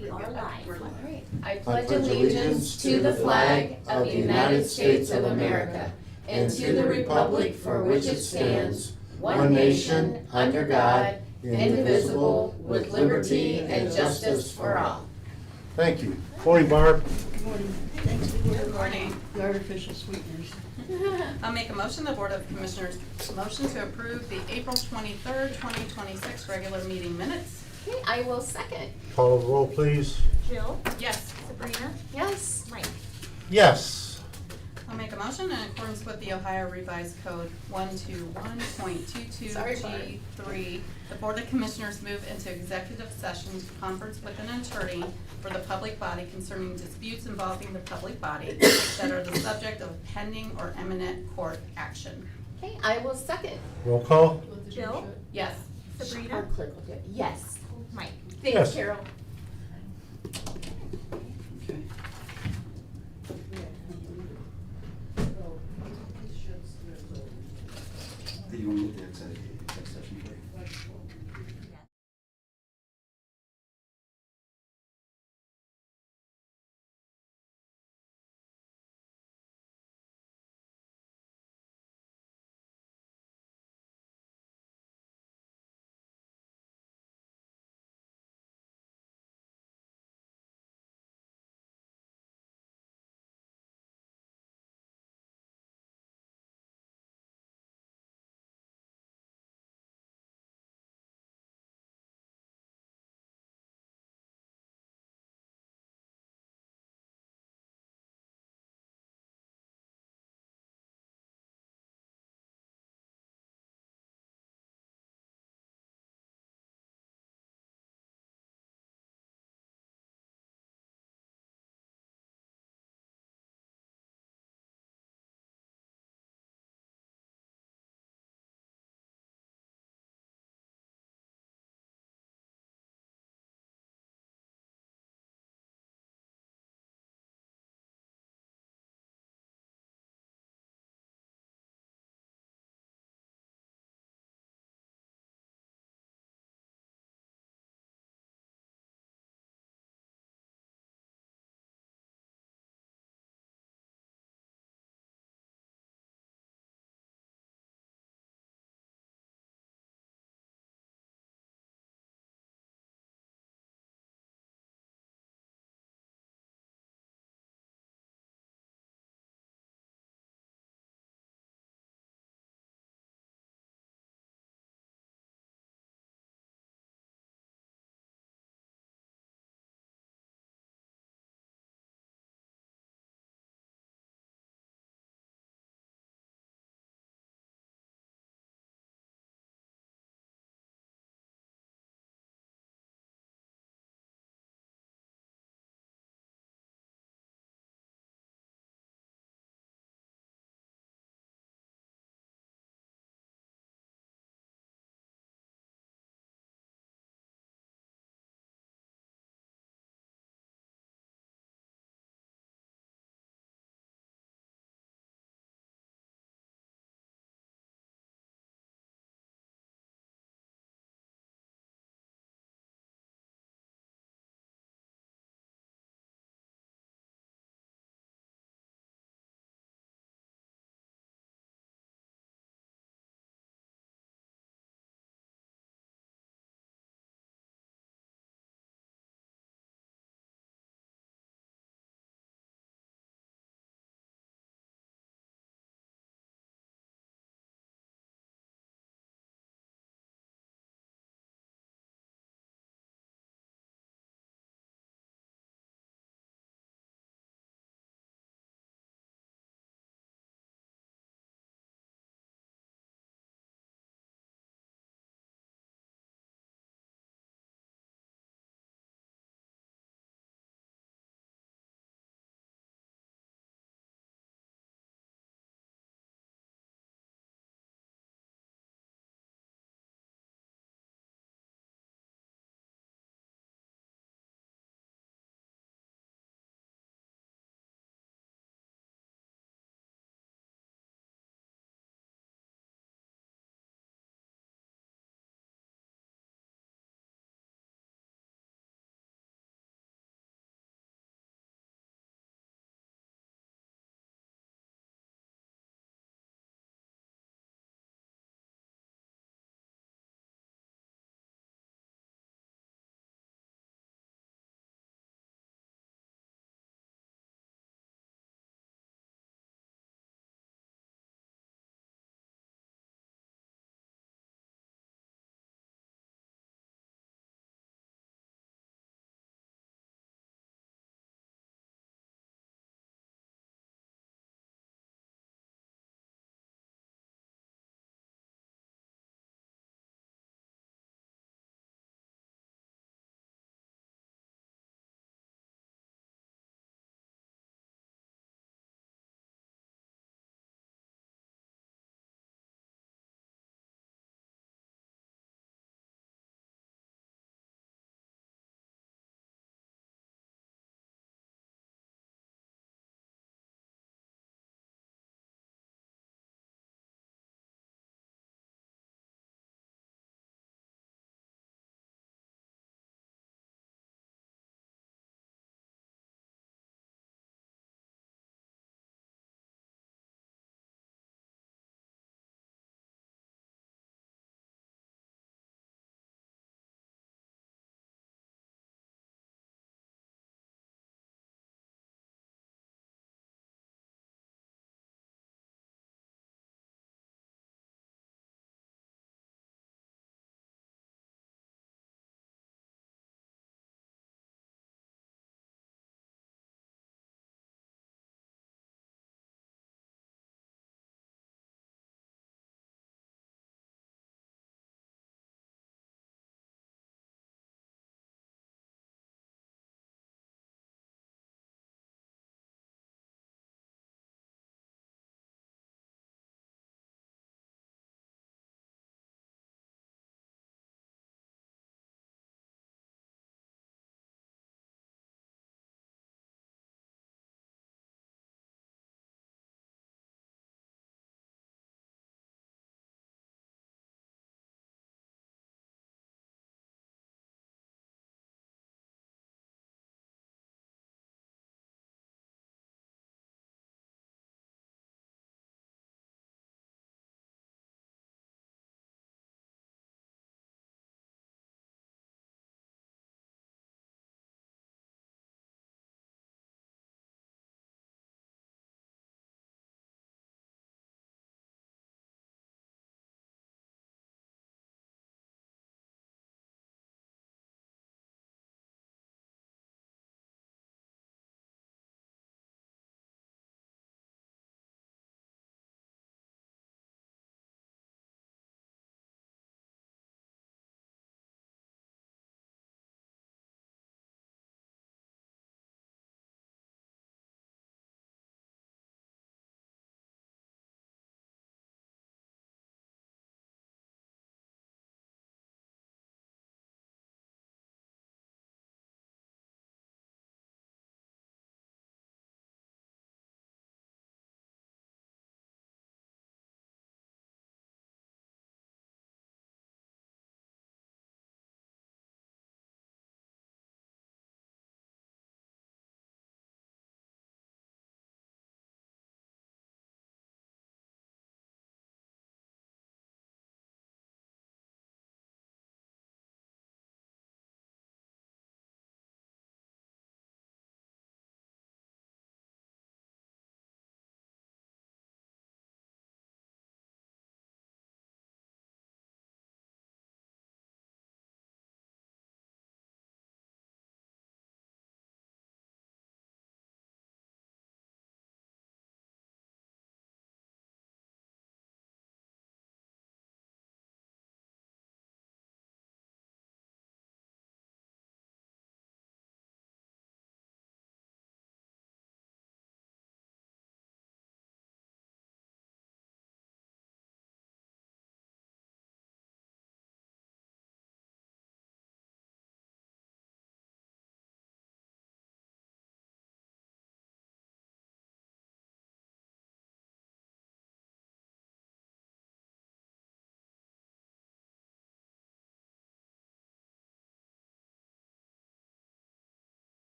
We are live. We're live. All right. I pledge allegiance to the flag of the United States of America and to the republic for which it stands, one nation, under God, indivisible, with liberty and justice for all. Thank you. Morning, Barb. Good morning. Thanks to Good morning. the artificial sweeteners. I'll make a motion, the Board of Commissioners motion to approve the April 23rd, 2026 regular meeting minutes. Okay, I will second. Call the roll, please. Jill, Yes. Sabrina, Yes. Mike. Yes. I'll make a motion in accordance with the Ohio Revised Code 121.22G3. The Board of Commissioners move into executive session to conference with an attorney for the public body concerning disputes involving the public body that are the subject of pending or imminent court action. Okay, I will second. Roll call. Jill, Yes. Our Sabrina, clerk will do it. Yes. Mike. Thanks, Yes. Carol. Do you want to get the executive session?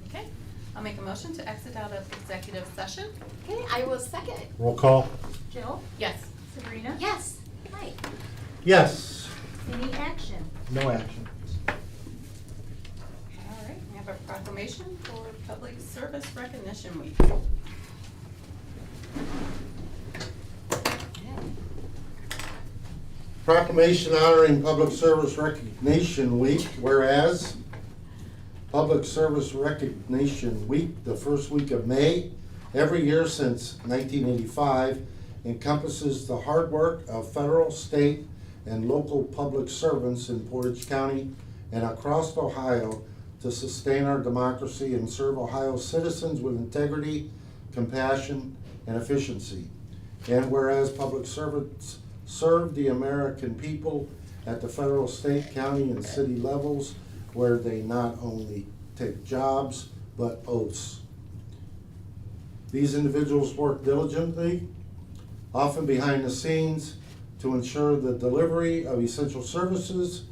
Okay, I'll make a motion to exit out of executive session. Okay, I will second. Roll call. Jill? Yes. Sabrina? Yes. Mike? Yes. Any action? No action. All right, we have a proclamation for Public Service Recognition Week. Proclamation honoring Public Service Recognition Week, whereas Public Service Recognition Week, the first week of May, every year since 1985, encompasses the hard work of federal, state, and local public servants in Portage County and across Ohio to sustain our democracy and serve Ohio's citizens with integrity, compassion, and efficiency. And whereas public servants serve the American people at the federal, state, county, and city levels where they not only take jobs, but oaths. These individuals work diligently, often behind the scenes, to ensure the delivery of essential services,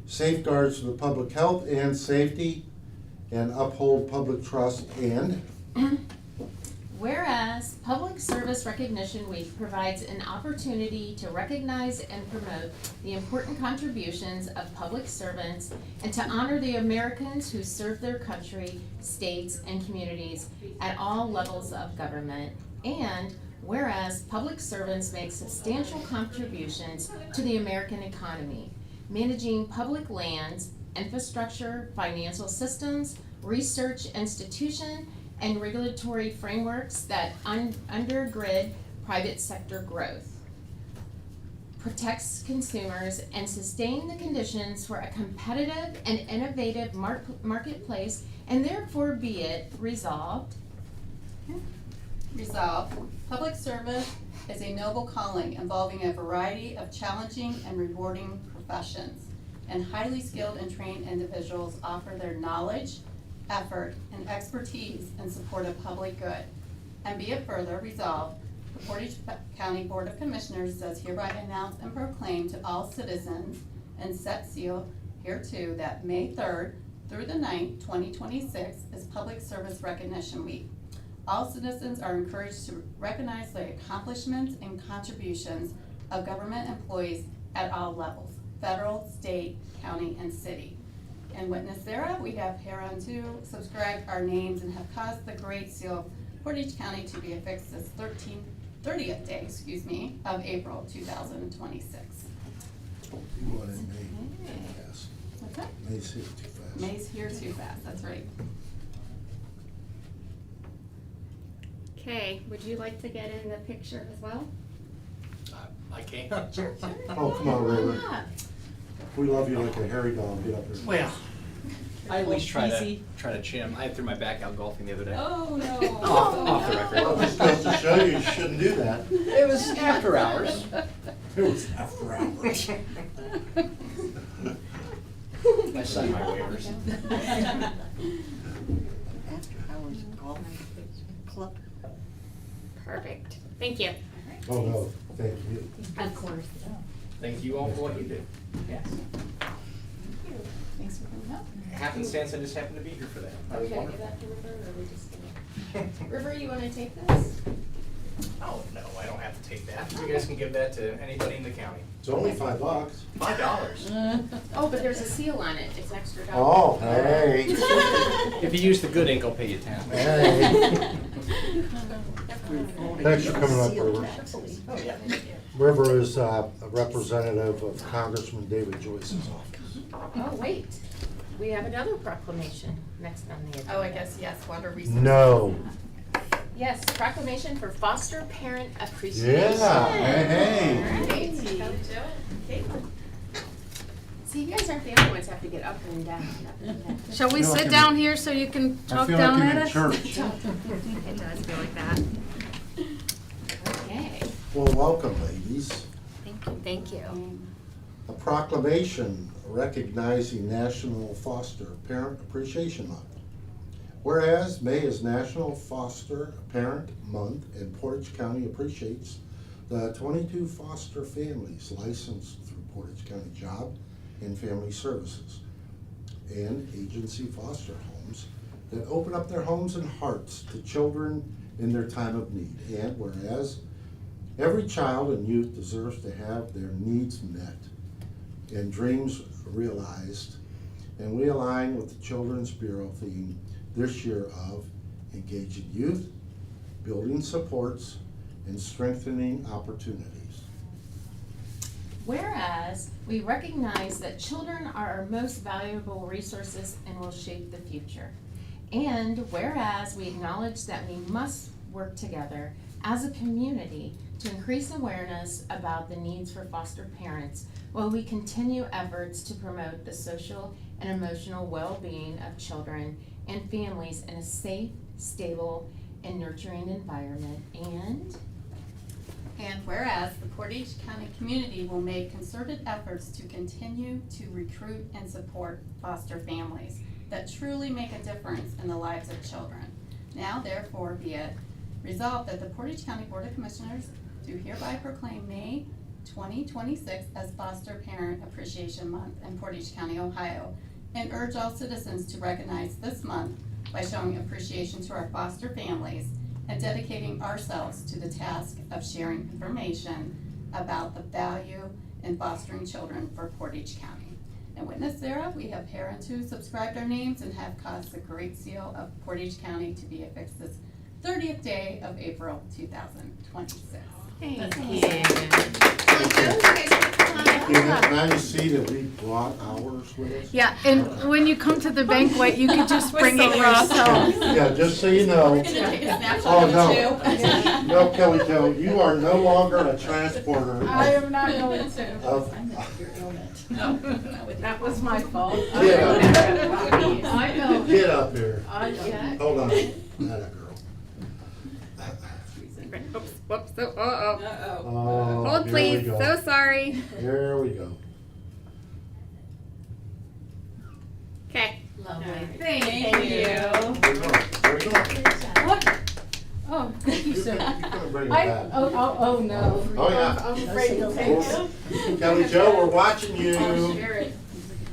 safeguards the public health and safety, and uphold public trust. And Whereas Public Service Recognition Week provides an opportunity to recognize and promote the important contributions of public servants and to honor the Americans who serve their country, states, and communities at all levels of government. And whereas public servants make substantial contributions to the American economy, managing public lands, infrastructure, financial systems, research institution, and regulatory frameworks that undergird private sector growth, protects consumers, and sustain the conditions for a competitive and innovative marketplace, and therefore be it resolved. Resolved, public service is a noble calling involving a variety of challenging and rewarding professions, and highly skilled and trained individuals offer their knowledge, effort, and expertise in support of public good. And be it further resolved, the Portage County Board of Commissioners does hereby announce and proclaim to all citizens and set seal hereto that May 3rd through the 9th, 2026 is Public Service Recognition Week. All citizens are encouraged to recognize the accomplishments and contributions of government employees at all levels, federal, state, county, and city. In witness thereof, we have hereunto subscribed our names and have caused the great seal of Portage County to be affixed this 30th day, of April 2026. you want it May? Yes. What's that? May's here too fast. May's here too fast, that's right. Okay, would you like to get in the picture as well? I can. Oh, come on, Ray. We love you like a hairy dog. Get up here. Well, I at least try to chim. I threw my back out golfing the other day. Oh, no. Off the record. Well, just goes to show you shouldn't do that. It was after hours. It was after hours. I signed my waivers. After hours golf club. Perfect. Thank you. Oh, no, thank you. Of course. Thank you all for what you do. Yes. Thanks for coming up. Happenstance, I just happened to be here for that. That was Okay, give wonderful. that to River, or are we just gonna? River, you wanna take this? Oh, no, I don't have to take that. You guys can give that to anybody in the county. It's only $5. $5. Oh, but there's a seal on it, it's extra $1. Oh, hey. If you use the good ink, I'll pay you 10. Hey. Thanks for coming up, River. Oh, yeah. River is a representative of Congressman David Joyce's office. Oh, wait, we have another proclamation next on the agenda. Oh, I guess, yes, water resources. No. Yes, proclamation for foster parent appreciation. Yeah, hey. All right. Okay. See, you guys aren't the only ones who have to get up and down, up and down. Shall we feel like sit I'm down in- here so you can I talk feel down like at I'm in us? church. It does feel like that. Okay. Well, welcome, ladies. Thank you. Thank you. A proclamation recognizing National Foster Parent Appreciation Month. Whereas May is National Foster Parent Month and Portage County appreciates the 22 foster families licensed through Portage County Job and Family Services. and agency foster homes that open up their homes and hearts to children in their time of need. And whereas every child and youth deserves to have their needs met and dreams realized, and we align with the Children's Bureau theme this year of engaging youth, building supports, and strengthening opportunities. Whereas we recognize that children are our most valuable resources and will shape the future. And whereas we acknowledge that we must work together as a community to increase awareness about the needs for foster parents while we continue efforts to promote the social and emotional well-being of children and families in a safe, stable, and nurturing environment. And whereas the Portage County community will make concerted efforts to continue to recruit and support foster families that truly make a difference in the lives of children. Now therefore be it resolved that the Portage County Board of Commissioners do hereby proclaim May 2026 as Foster Parent Appreciation Month in Portage County, Ohio, and urge all citizens to recognize this month by showing appreciation to our foster families and dedicating ourselves to the task of sharing information about the value in fostering children for Portage County. And witness thereof, we have parents who subscribed our names and have caused the great seal of Portage County to be affixed this 30th day of April 2026. Thank Can I just see that we brought ours with us? Yeah, and when you come to the banquet, you can just bring it yourself. Yeah, just so you know. Oh, no. No, Kelly Jo, you are no longer a transporter I am not going to. of. That was my fault. Get up. I know. Get up here. Yeah. Hold on. Atta girl. Oops, whoops, uh-oh. Oh, Hold here please, we go. so sorry. Here we go. Okay. Lovely. Thank you. Where you going? Where you going? What? Oh, thank you, You sir. can bring it I, back. oh, no. Oh, yeah. I'm afraid to take it. Kelly Jo, we're watching you.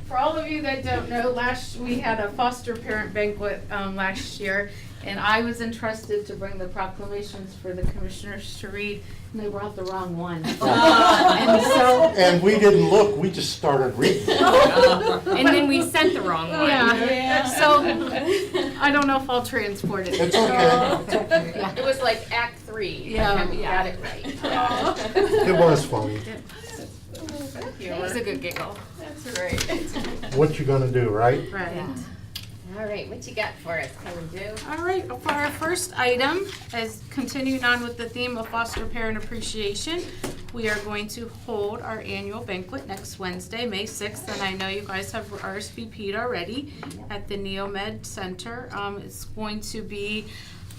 For all of you that don't know, we had a foster parent banquet last year, and I was entrusted to bring the proclamations for the commissioners to read, and they brought the wrong one. And so, And we didn't look, we just started reading. And then we sent the wrong one. yeah, so I don't know if I'll transport it. It's okay. Yeah. It was like Act 3. Yeah. You got it right. It was funny. It was a good giggle. That's great. What you gonna do, right? Right. All right, what you got for us, Kelly Jo? All right, for our first item, as continuing on with the theme of foster parent appreciation, we are going to hold our annual banquet next Wednesday, May 6th, and I know you guys have RSVP'd already at the Neomed Center. It's going to be,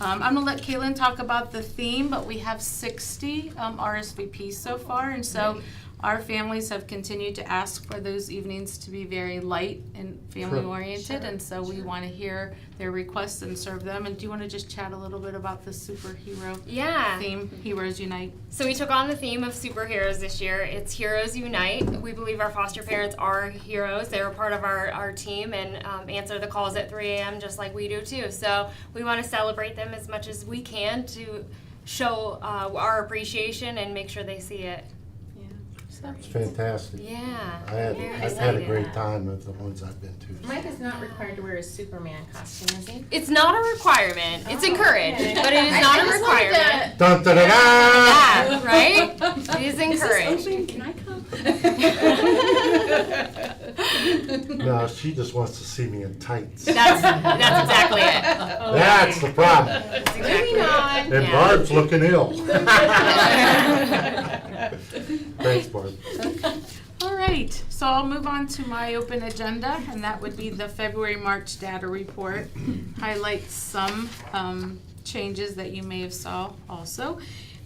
I'm gonna let Kaylin talk about the theme, but we have 60 RSVPs so far, and so our families have continued to ask for those evenings to be very light and family-oriented, and so we want to hear their requests and serve them. And do you want to just chat a little bit about the superhero Yeah. theme, Heroes Unite? So we took on the theme of superheroes this year. It's Heroes Unite. We believe our foster parents are heroes. They're a part of our team and answer the calls at 3 a.m. just like we do too. So we want to celebrate them as much as we can to show our appreciation and make sure they see it. It's fantastic. Yeah. I've very had a excited. great time at the ones I've been to. Mike is not required to wear a Superman costume, is he? It's not a requirement. It's encouraged, okay. but it is not a requirement. Dun, da, da, da. Yeah, right? It is encouraged. Can I come? No, she just wants to see me in tights. That's exactly it. That's the problem. That's exactly it. And Yeah. Barb's looking ill. Thanks, Barb. All right, so I'll move on to my open agenda, and that would be the February-March data report. Highlight some changes that you may have saw also.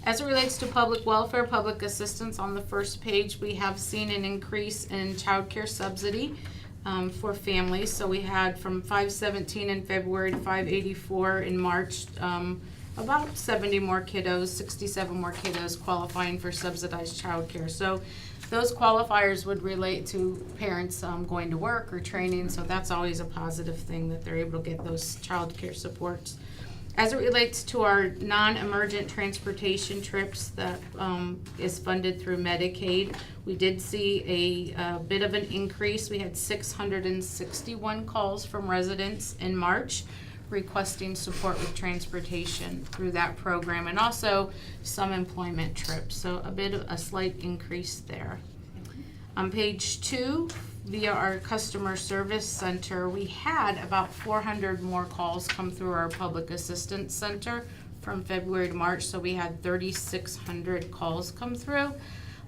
As it relates to public welfare, public assistance, on the first page, we have seen an increase in child care subsidy for families. So we had from 517 in February to 584 in March, about 70 more kiddos, 67 more kiddos qualifying for subsidized child care. So Those qualifiers would relate to parents going to work or training, so that's always a positive thing that they're able to get those childcare supports. As it relates to our non-emergent transportation trips that is funded through Medicaid, we did see a bit of an increase. We had 661 calls from residents in March requesting support with transportation through that program, and also some employment trips, so a slight increase there. On page 2, via our customer service center, we had about 400 more calls come through our public assistance center from February to March, so we had 3,600 calls come through.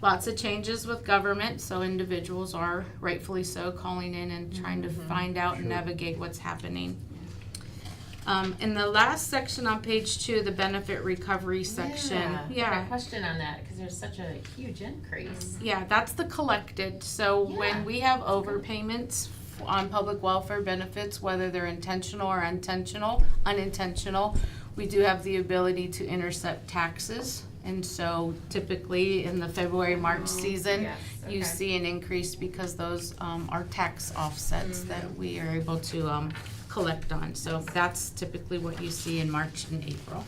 Lots of changes with government, so individuals are rightfully so calling in and trying to find out and navigate what's happening. In the last section on page 2, the benefit recovery section. I had a question on that, because there's such a huge increase. Yeah, that's the collected. So Yeah. when we have overpayments on public welfare benefits, whether they're intentional or unintentional, we do have the ability to intercept taxes. And so typically in the February-March season, yes, you okay. see an increase because those are tax offsets that we are able to collect on. So that's typically what you see in March and April.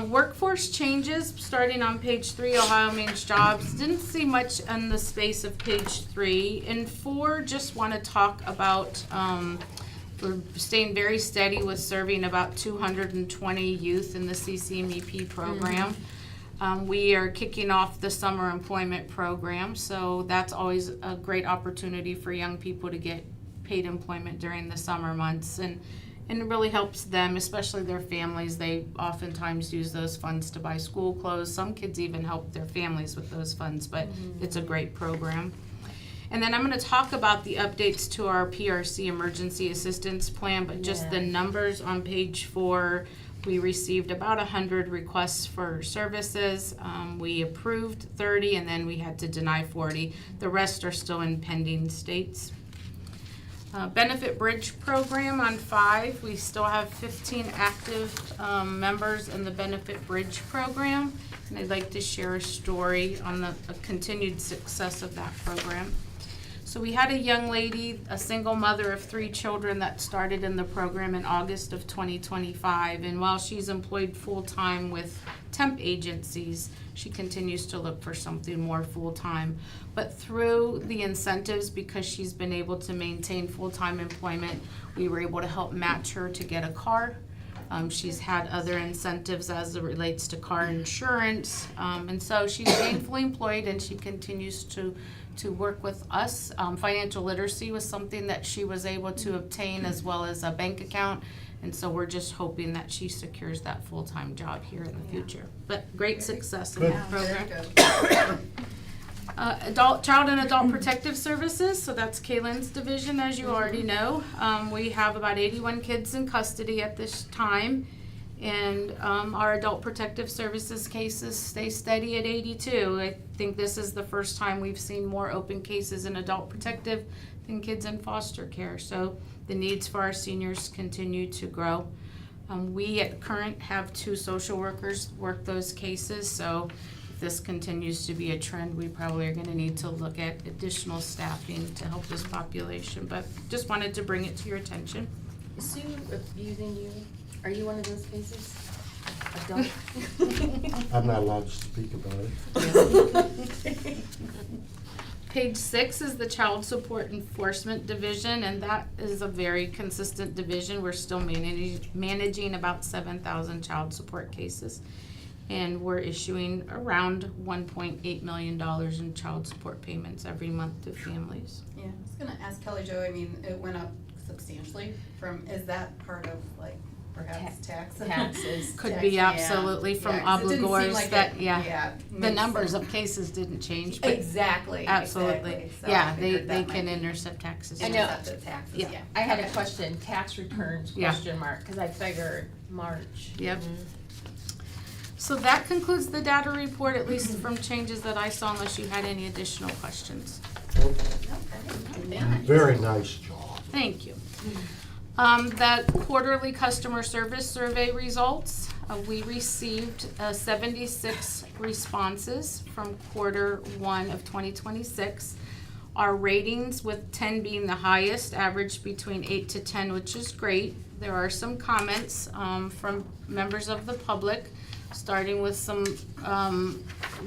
Workforce changes, starting on page 3, Ohio Means Jobs. Didn't see much in the space of page 3. In 4, just want to talk about, we're staying very steady with serving about 220 youth in the CCMEP program. We are kicking off the summer employment program, so that's always a great opportunity for young people to get paid employment during the summer months, and it really helps them, especially their families. They oftentimes use those funds to buy school clothes. Some kids even help their families with those funds, but it's a great program. And then I'm going to talk about the updates to our PRC emergency assistance plan, but just the numbers on page 4. We received about 100 requests for services. We approved 30, and then we had to deny 40. The rest are still in pending states. Benefit Bridge Program on 5, we still have 15 active members in the Benefit Bridge Program, and I'd like to share a story on the continued success of that program. So we had a young lady, a single mother of 3 children, that started in the program in August of 2025, and while she's employed full-time with temp agencies, she continues to look for something more full-time. But through the incentives, because she's been able to maintain full-time employment, we were able to help match her to get a car. She's had other incentives as it relates to car insurance, and so she's gainfully employed, and she continues to work with us. Financial literacy was something that she was able to obtain, as well as a bank account, and so we're just hoping that she secures that full-time job here in the future. But great success in that program. Child and Adult Protective Services, so that's Kaylin's division, as you already know. We have about 81 kids in custody at this time, and our Adult Protective Services cases stay steady at 82. I think this is the first time we've seen more open cases in Adult Protective than kids in foster care, so the needs for our seniors continue to grow. We at current have 2 social workers work those cases, so if this continues to be a trend, we probably are going to need to look at additional staffing to help this population, but just wanted to bring it to your attention. Is Sue abusing you? Are you one of those cases? Adult? I'm not allowed to speak about it. Page 6 is the Child Support Enforcement Division, and that is a very consistent division. We're still managing about 7,000 child support cases, and we're issuing around $1.8 million in child support payments every month to families. Yeah, I was gonna ask Kelly Jo, I mean, it went up substantially is that part of like perhaps Taxes. Could be absolutely from 'cause it didn't seem obligors like that, it- the makes numbers sense. of cases didn't change, but Exactly. absolutely. exactly. So I Yeah, figured they that can might be intercept taxes. I know. intercept the taxes, Yeah. yeah. I had a question, tax returns, Yeah. question mark, because I figured March. Yep. So that concludes the data report, at least from changes that I saw, unless you had any additional questions. Very nice job. Thank you. The quarterly customer service survey results, We received 76 responses from Q1 of 2026. Our ratings, with 10 being the highest, averaged between 8 to 10, which is great. There are some comments from members of the public, starting with some,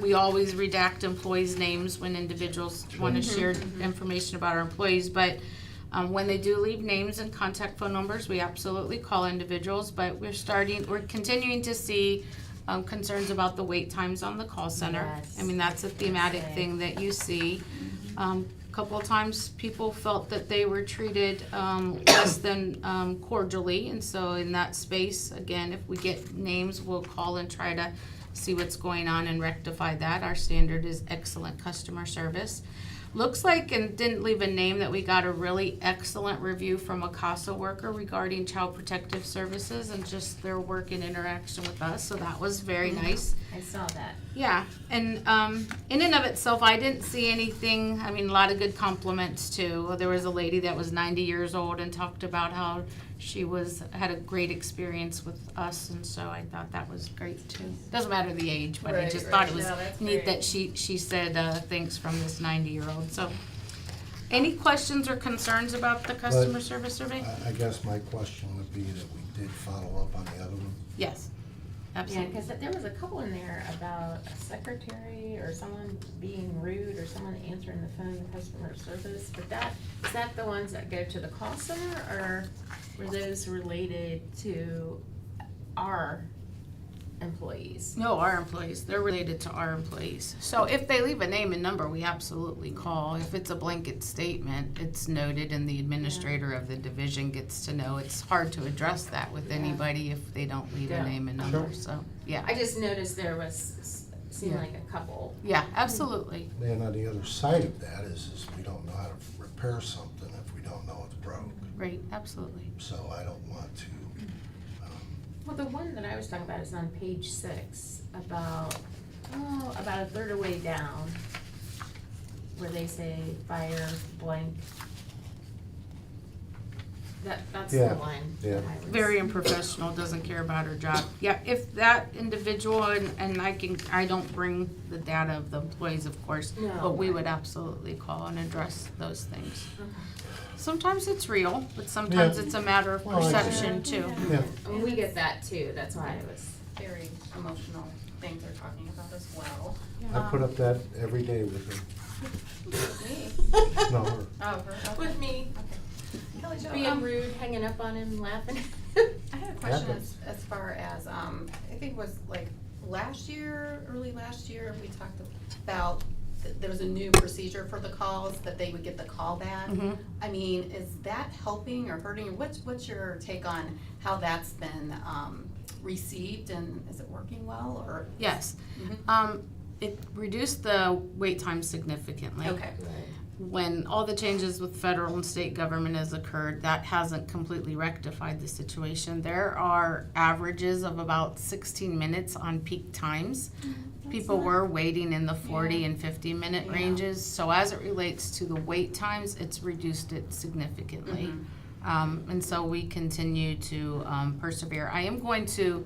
we always redact employees' names when individuals want to share information about our employees, but when they do leave names and contact phone numbers, we absolutely call individuals, but we're continuing to see concerns about the wait times on the call center. Yes. I mean, that's a thematic thing that you see. Couple of times, people felt that they were treated less than cordially, and so in that space, again, if we get names, we'll call and try to see what's going on and rectify that. Our standard is excellent customer service. Looks like, and didn't leave a name, that we got a really excellent review from a CASA worker regarding Child Protective Services and just their work and interaction with us, so that was very nice. I saw that. Yeah, and in and of itself, I didn't see anything, I mean, a lot of good compliments too. There was a lady that was 90 years old and talked about how she had a great experience with us, and so I thought that was great too. Doesn't matter the age, but I Right, just right. thought it was No, that's neat great. that she said things from this 90-year-old, so. Any questions or concerns about the customer But- service survey? I guess my question would be that we did follow up on the other one. Yes, Yeah, absolutely. because there was a couple in there about a secretary or someone being rude or someone answering the phone, customer service, but is that the ones that go to the call center, or were those related to our employees? No, our employees, they're related to our employees. So if they leave a name and number, we absolutely call. If it's a blanket statement, it's noted and the administrator of the division gets to know. It's hard to address that with anybody if they don't leave a Yeah. name and number, Sure. so, yeah. I just noticed there seemed Yeah. like a couple. Yeah, absolutely. And on the other side of that is we don't know how to repair something if we don't know it's broke. Right, absolutely. So I don't want to, Well, the one that I was talking about is on page 6, about a third of the way down, where they say fire blank. That's the Yeah, one yeah. that I was. Very unprofessional, doesn't care about her job. Yeah, if that individual, and I don't bring the data of the employees, of course, No. but we would absolutely call and address those things. Okay. Sometimes it's real, but sometimes Yeah. it's a matter of Well, I perception too. yeah. And we get that too, that's why I was. Very emotional things they're talking about as well. I put up that every day with her. No, her. Oh, her, okay. With me, Okay. Kelly Jo, being rude, hanging up on him, laughing. I had a question Happens. as far as, I think it was like early last year, we talked about, there was a new procedure for the calls, that they would get the call back. Mhm. I mean, is that helping or hurting, or what's your take on how that's been, received, and is it working well, or? Yes. Mhm. It reduced the wait time significantly. Okay, When all the changes with federal and state government has occurred, that hasn't completely rectified the situation. There are averages of about 16 minutes on peak times. People were waiting in the 40 and 50-minute Yeah. ranges, so as it relates to the wait times, it's reduced it significantly. And so we continue to persevere. I am going to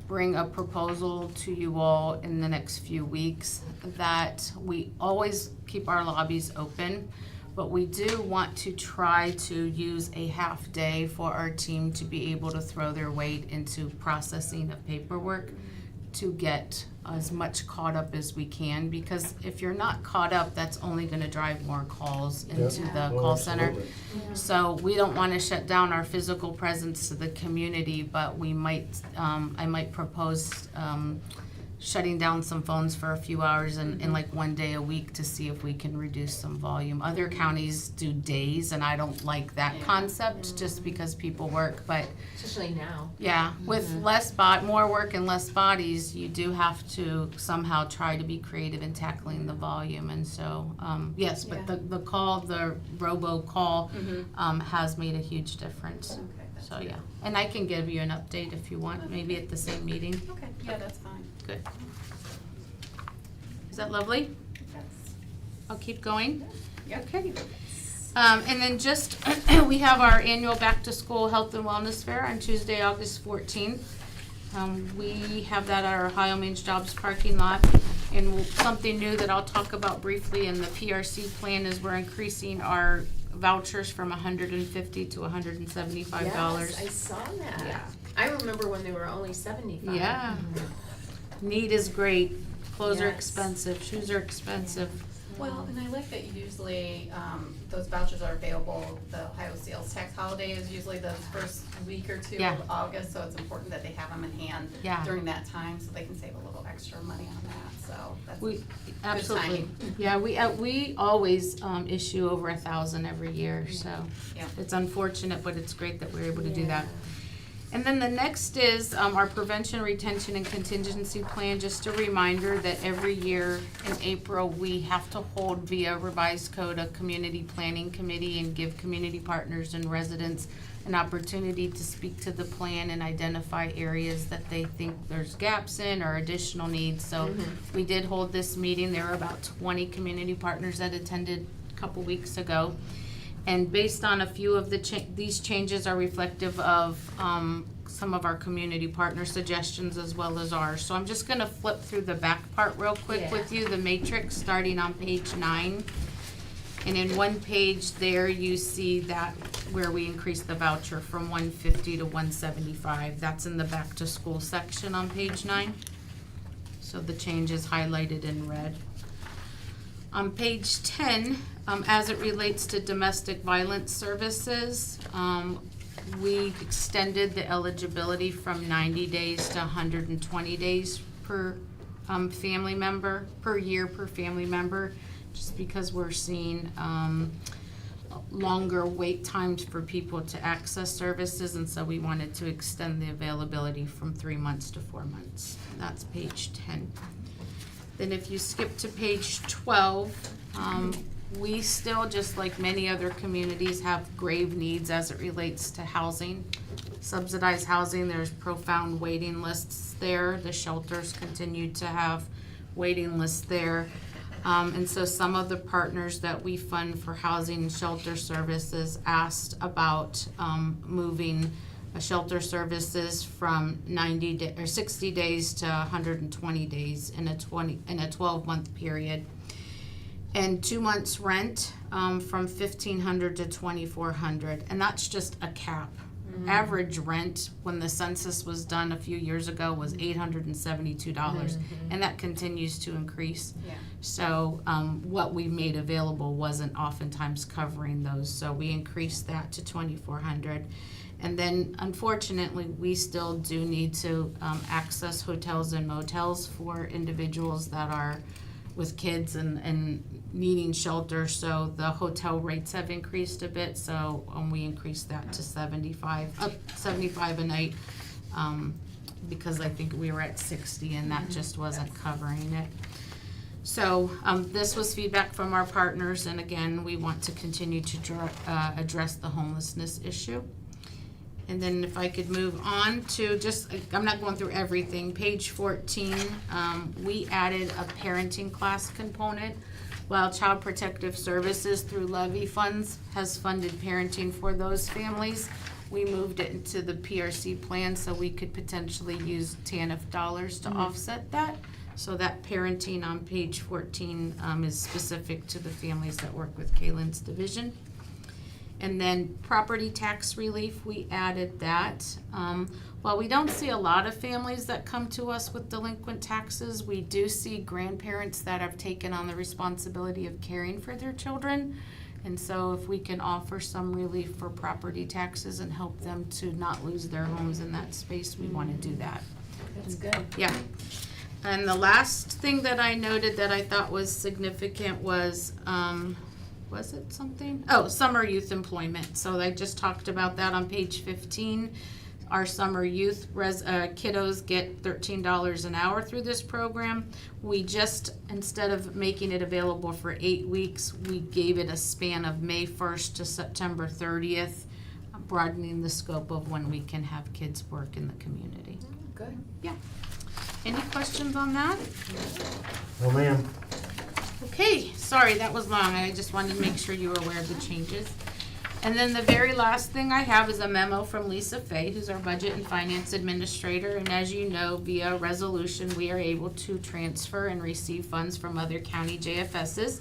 bring a proposal to you all in the next few weeks that we always keep our lobbies open, but we do want to try to use a half day for our team to be able to throw their weight into processing of paperwork to get as much caught up as we can, because if you're not caught up, that's only gonna drive more calls into Yep. the Oh, call center. absolutely. So we don't wanna shut down our physical presence to the community, but we might, I might propose, shutting down some phones for a few hours and like one day a week to see if we can reduce some volume. Other counties do days, and I don't like that Yeah. concept just because people work, but Especially now. yeah, with more work and less bodies, you do have to somehow try to be creative in tackling the volume, and so, yes, but Yeah. the call, the robo-call, Mhm. has made a huge difference. Okay, that's So, good. yeah, and I can give you an update if you want, maybe at the same meeting. Okay, yeah, that's fine. Good. Is that lovely? That's, I'll keep going. yeah. Okay. And then just, we have our annual back-to-school health and wellness fair on Tuesday, August 14th. We have that at our Ohio Means Jobs parking lot. And something new that I'll talk about briefly in the PRC plan is we're increasing our vouchers from $150 to $175. Yes, I saw that. Yeah. I remember when they were only 75. Yeah. Need is great. Clothes are Yes. expensive, shoes are expensive. Well, and I like that usually, those vouchers are available, the Ohio sales tax holiday is usually the first week or two Yeah. of August, so it's important that they have them in hand Yeah. during that time, so they can save a little extra money on that, so that's We, absolutely. timing. Yeah, we always issue over 1,000 every year, so Yeah. it's unfortunate, but it's great that we're able to do that. Yeah. And then the next is our prevention, retention, and contingency plan. Just a reminder that every year in April, we have to hold via revised code a community planning committee and give community partners and residents an opportunity to speak to the plan and identify areas that they think there's gaps in or additional needs. So we did hold this meeting. There were about 20 community partners that attended a couple weeks ago. And based on a few of these changes are reflective of some of our community partner suggestions as well as ours. So I'm just gonna flip through the back part real quick with you, the matrix, starting on page 9. And in one page there, you see that where we increased the voucher from 150 to 175. That's in the back to school section on page 9. So the change is highlighted in red. On page 10, as it relates to domestic violence services, we extended the eligibility from 90 days to 120 days per family member, per year per family member, just because we're seeing longer wait times for people to access services, and so we wanted to extend the availability from 3 months to 4 months. That's page 10. Then if you skip to page 12, we still, just like many other communities, have grave needs as it relates to housing. Subsidized housing, there's profound waiting lists there. The shelters continue to have waiting lists there. And so some of the partners that we fund for housing and shelter services asked about moving shelter services from 60 days to 120 days in a 12-month period, and 2 months rent from $1,500 to $2,400, and that's just a cap. Average rent when the census was done a few years ago was $872, and that continues to increase. Yeah. So what we made available wasn't oftentimes covering those, so we increased that to $2,400. And then unfortunately, we still do need to access hotels and motels for individuals that are with kids and needing shelter. So the hotel rates have increased a bit, so we increased that to $75 a night, because I think we were at 60 and that just wasn't covering it. So this was feedback from our partners, and again, we want to continue to address the homelessness issue. And then if I could move on to I'm not going through everything, page 14, we added a parenting class component. While Child Protective Services through levy funds has funded parenting for those families, we moved it into the PRC plan so we could potentially use TANF dollars to offset that. So that parenting on page 14 is specific to the families that work with Kaylin's division. And then property tax relief, we added that. While we don't see a lot of families that come to us with delinquent taxes, we do see grandparents that have taken on the responsibility of caring for their children. And so if we can offer some relief for property taxes and help them to not lose their homes in that space, we want to do that. That's good. Yeah. And the last thing that I noted that I thought was significant was it something? Oh, summer youth employment. So I just talked about that on page 15. Our summer youth kiddos get $13 an hour through this program. We just, instead of making it available for 8 weeks, we gave it a span of May 1st to September 30th, broadening the scope of when we can have kids work in the community. Good. Yeah. Any questions on that? Oh, ma'am. Okay, sorry, that was long. I just wanted to make sure you were aware of the changes. And then the very last thing I have is a memo from Lisa Fay, who's our Budget and Finance Administrator. And as you know, via resolution, we are able to transfer and receive funds from other county JFSs.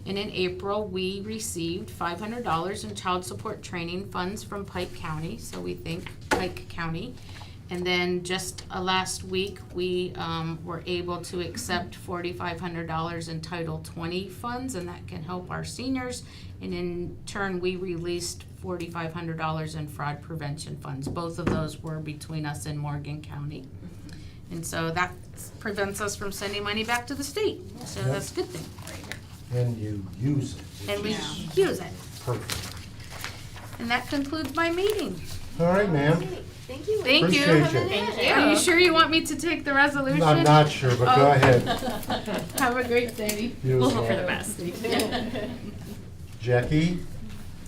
And in April, we received $500 in child support training funds from Pike County, so we thank Pike County. And then just last week, we were able to accept $4,500 in Title 20 funds, and that can help our seniors. And in turn, we released $4,500 in fraud prevention funds. Both of those were between us and Morgan County. And so that prevents us from sending money back to the state, so Yep. that's a good thing. And you use it. And we Yeah. use it. Perfect. And that concludes my meeting. All right, ma'am. Thank you. Thank you. Appreciate you. Thank you. Are you sure you want me to take the resolution? I'm not sure, but go Oh. ahead. Have a great day. You We'll as hope for well. the best. Jackie?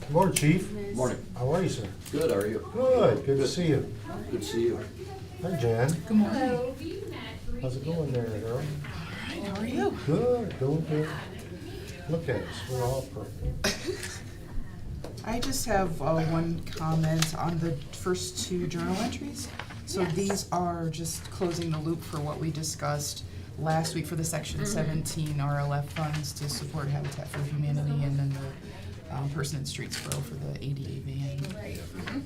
Good morning, Chief. Morning. How are you, sir? Good, are you? Good, good to see you. Good to see you. Hi, Jan. Good morning. How's it going there, girl? How are you? Good, doing good. Look at us, we're all perfect. I just have one comment on the first two journal entries. So these are just closing the loop for what we discussed last week for the Section 17 RLF funds to support Habitat for Humanity, and then the person in Streetsboro for the ADA van. Right.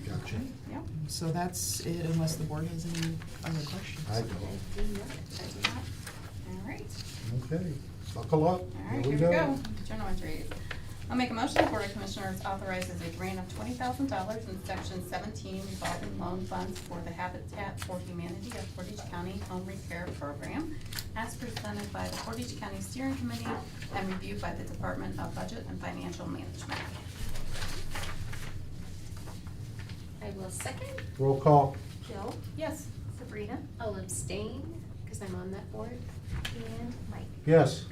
Gotcha. Yep. So that's it, unless the board has any other questions. I don't. All right. Okay, buckle up. All right, here we go. Journal entries. I'll make a motion, the Board of Commissioners authorizes a grant of $20,000 in Section 17 revolving loan funds for the Habitat for Humanity of Portage County Home Repair Program, as presented by the Portage County Steering Committee and reviewed by the Department of Budget and Financial Management. I will second. Roll call. Jill, Yes. Sabrina, I'll abstain because I'm on that board. and Mike. Yes.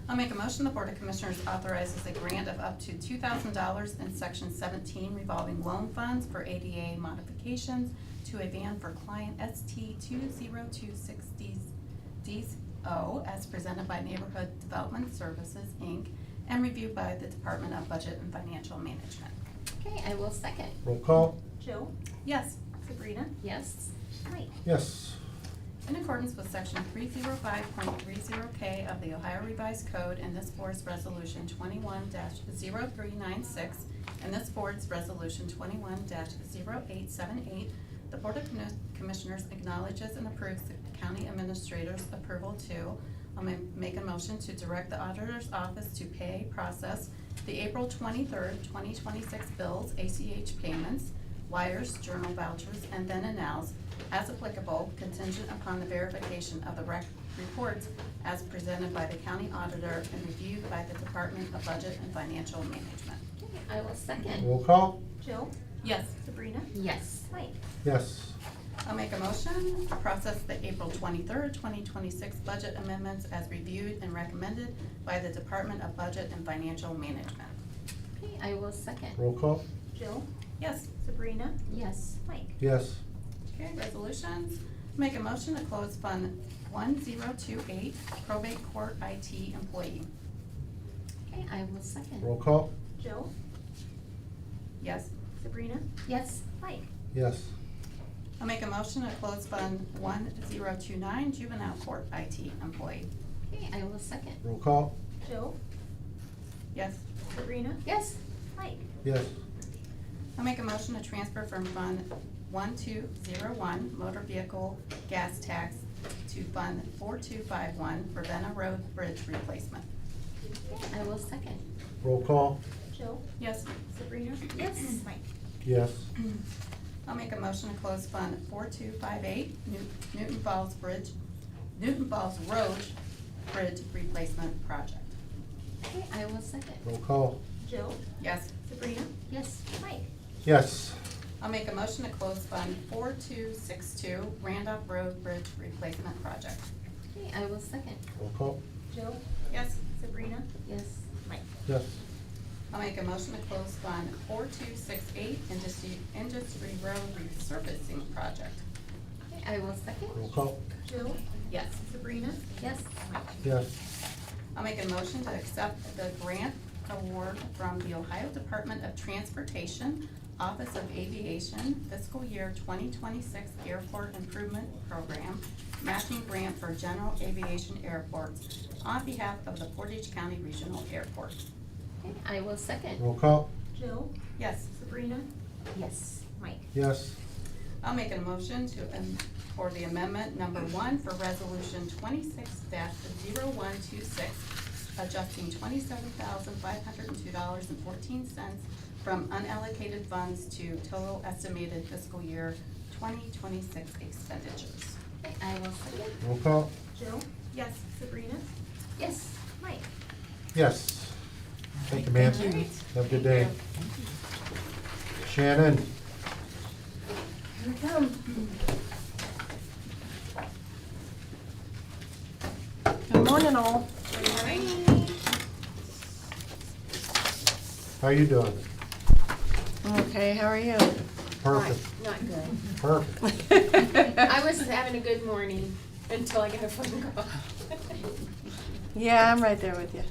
I'll make a motion, the Board of Commissioners authorizes a grant of up to $2,000 in Section 17 revolving loan funds for ADA modifications to a van for client ST 2026DO as presented by Neighborhood Development Services, Inc., and reviewed by the Department of Budget and Financial Management. Okay, I will second. Roll call. Jill, Yes. Sabrina, Yes. Mike. Yes. In accordance with Section 305.30K of the Ohio Revised Code and this Board's Resolution 21-0396 and this Board's Resolution 21-0878, the Board of Commissioners acknowledges and approves the County Administrator's approval to, I'll make a motion to direct the Auditor's Office to pay, process the April 23rd, 2026 bills, ACH payments, wires, journal vouchers, and then and nows, as applicable, contingent upon the verification of the reports as presented by the county auditor and reviewed by the Department of Budget and Financial Management. Okay, I will second. Roll call. Jill, Yes. Sabrina, Yes. Mike. Yes. I'll make a motion to process the April 23rd, 2026 budget amendments as reviewed and recommended by the Department of Budget and Financial Management. Okay, I will second. Roll call. Jill, Yes. Sabrina, Yes. Mike. Yes. Okay, resolutions. Make a motion to close Fund 1028, probate court IT employee. Okay, I will second. Roll call. Jill, Yes. Sabrina, Yes. Mike. Yes. I'll make a motion to close Fund 1029, juvenile court IT employee. Okay, I will second. Roll call. Jill, Yes. Sabrina, Yes. Mike. Yes. I'll make a motion to transfer from Fund 1201, motor vehicle gas tax, to Fund 4251, Ravenna Road Bridge replacement. Okay, I will second. Roll call. Jill, Yes. Sabrina, Yes. Mike. Yes. I'll make a motion to close Fund 4258, Newton Falls Road Bridge replacement project. Okay, I will second. Roll call. Jill, Yes. Sabrina, Yes. Mike. Yes. I'll make a motion to close Fund 4262, Randolph Road Bridge replacement project. Okay, I will second. Roll call. Jill, Yes. Sabrina, Yes. Mike. Yes. I'll make a motion to close Fund 4268, Industry Road resurfacing project. Okay, I will second. Roll call. Jill, Yes. Sabrina, Yes. Mike. Yes. I'll make a motion to accept the grant award from the Ohio Department of Transportation, Office of Aviation, fiscal year 2026 Airport Improvement Program, matching grant for general aviation airports on behalf of the Portage County Regional Airport. Okay, I will second. Roll call? Jill, Yes. Sabrina, Yes. Mike. Yes. I'll make a motion for the amendment number 1 for resolution 26-0126, adjusting $27,502.14 from unallocated funds to total estimated fiscal year 2026 expenditures. Okay, I will second. Roll call? Jill, Yes. Sabrina, Yes. Mike. Yes. Thank you, ma'am. Thank you. Have a good day. Shannon? Here we come. Good morning, all. How you doing? Okay, how are you? Perfect. Not good. Perfect. I was having a good morning until I got a phone call. Yeah, I'm right there with you.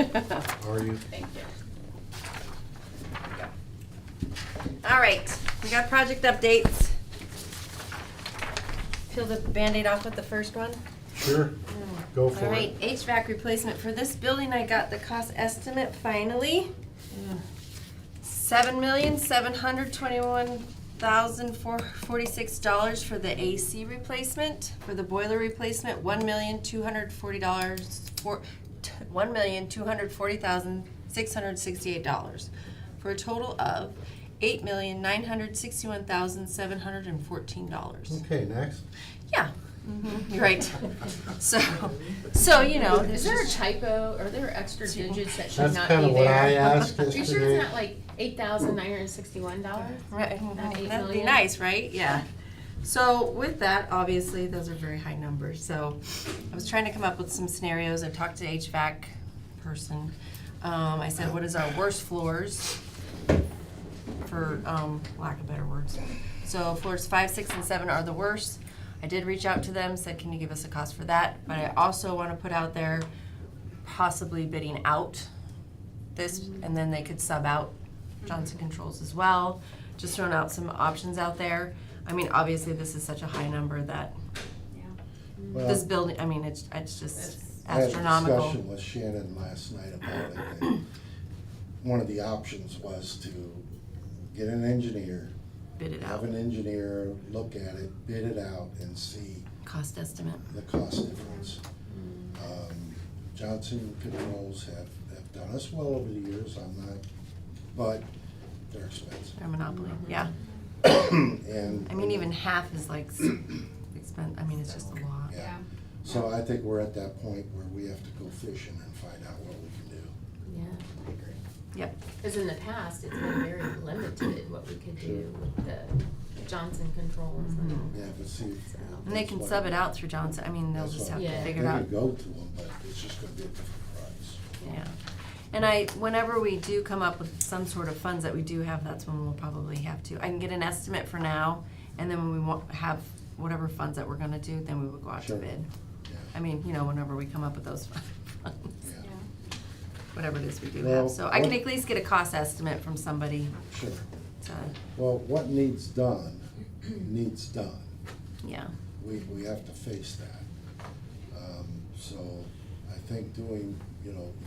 How are you? Thank you. All right, we got project updates. Peel the Band-Aid off with the first one. Sure. Go for All it. right, HVAC replacement for this building, I got the cost estimate finally. $7,721,446 for the AC replacement. For the boiler replacement, $1,240,668. For a total of $8,961,714. Okay, next. Yeah, you're right. So, you know, Is there's there a just, typo? Are there extra digits that should That's not be kind there? of what I asked Are you sure yesterday. it's not like $8,961? right, Not $8 that'd be million? nice, right? Yeah. So with that, obviously, those are very high numbers. So I was trying to come up with some scenarios. I talked to the HVAC person. I said, what is our worst floors? For lack of better words. So floors 5, 6, and 7 are the worst. I did reach out to them, said, can you give us a cost for that? But I also want to put out there possibly bidding out this, and then they could sub out Johnson Controls as well. Just throwing out some options out there. I mean, obviously, this is such a high number that Well, this building, I mean, it's just I had a astronomical. discussion with Shannon last night about it, and one of the options was to get an engineer, Bid it have out, an engineer look at it, bid it out, and see cost estimate. the cost difference. Johnson Controls have done us well over the years, I'm not, but they're expensive. They're a monopoly, yeah. And. I mean, even half is like I mean, it's just a lot. Yeah. So I think we're at that point where we have to go fishing and find out what we can do. Yeah, I agree. Yep. Because in the past, it's been very limited what we could do with the Johnson Controls. Yeah, but see. And they can sub it out through Johnson. I mean, they'll That's just what- have to Yeah. figure it out. They could go to them, but it's just gonna be a different price. Yeah. And whenever we do come up with some sort of funds that we do have, that's when we'll probably have to. I can get an estimate for now, and then when we have whatever funds that we're gonna do, then we will go out to Sure. bid. Yeah. I mean, whenever we come up with those funds. Yeah. Whatever it is we do Well, have. So I can what- at least get a cost estimate from somebody Sure. to, Well, what needs done, needs done. yeah. We have to face that. So I think doing,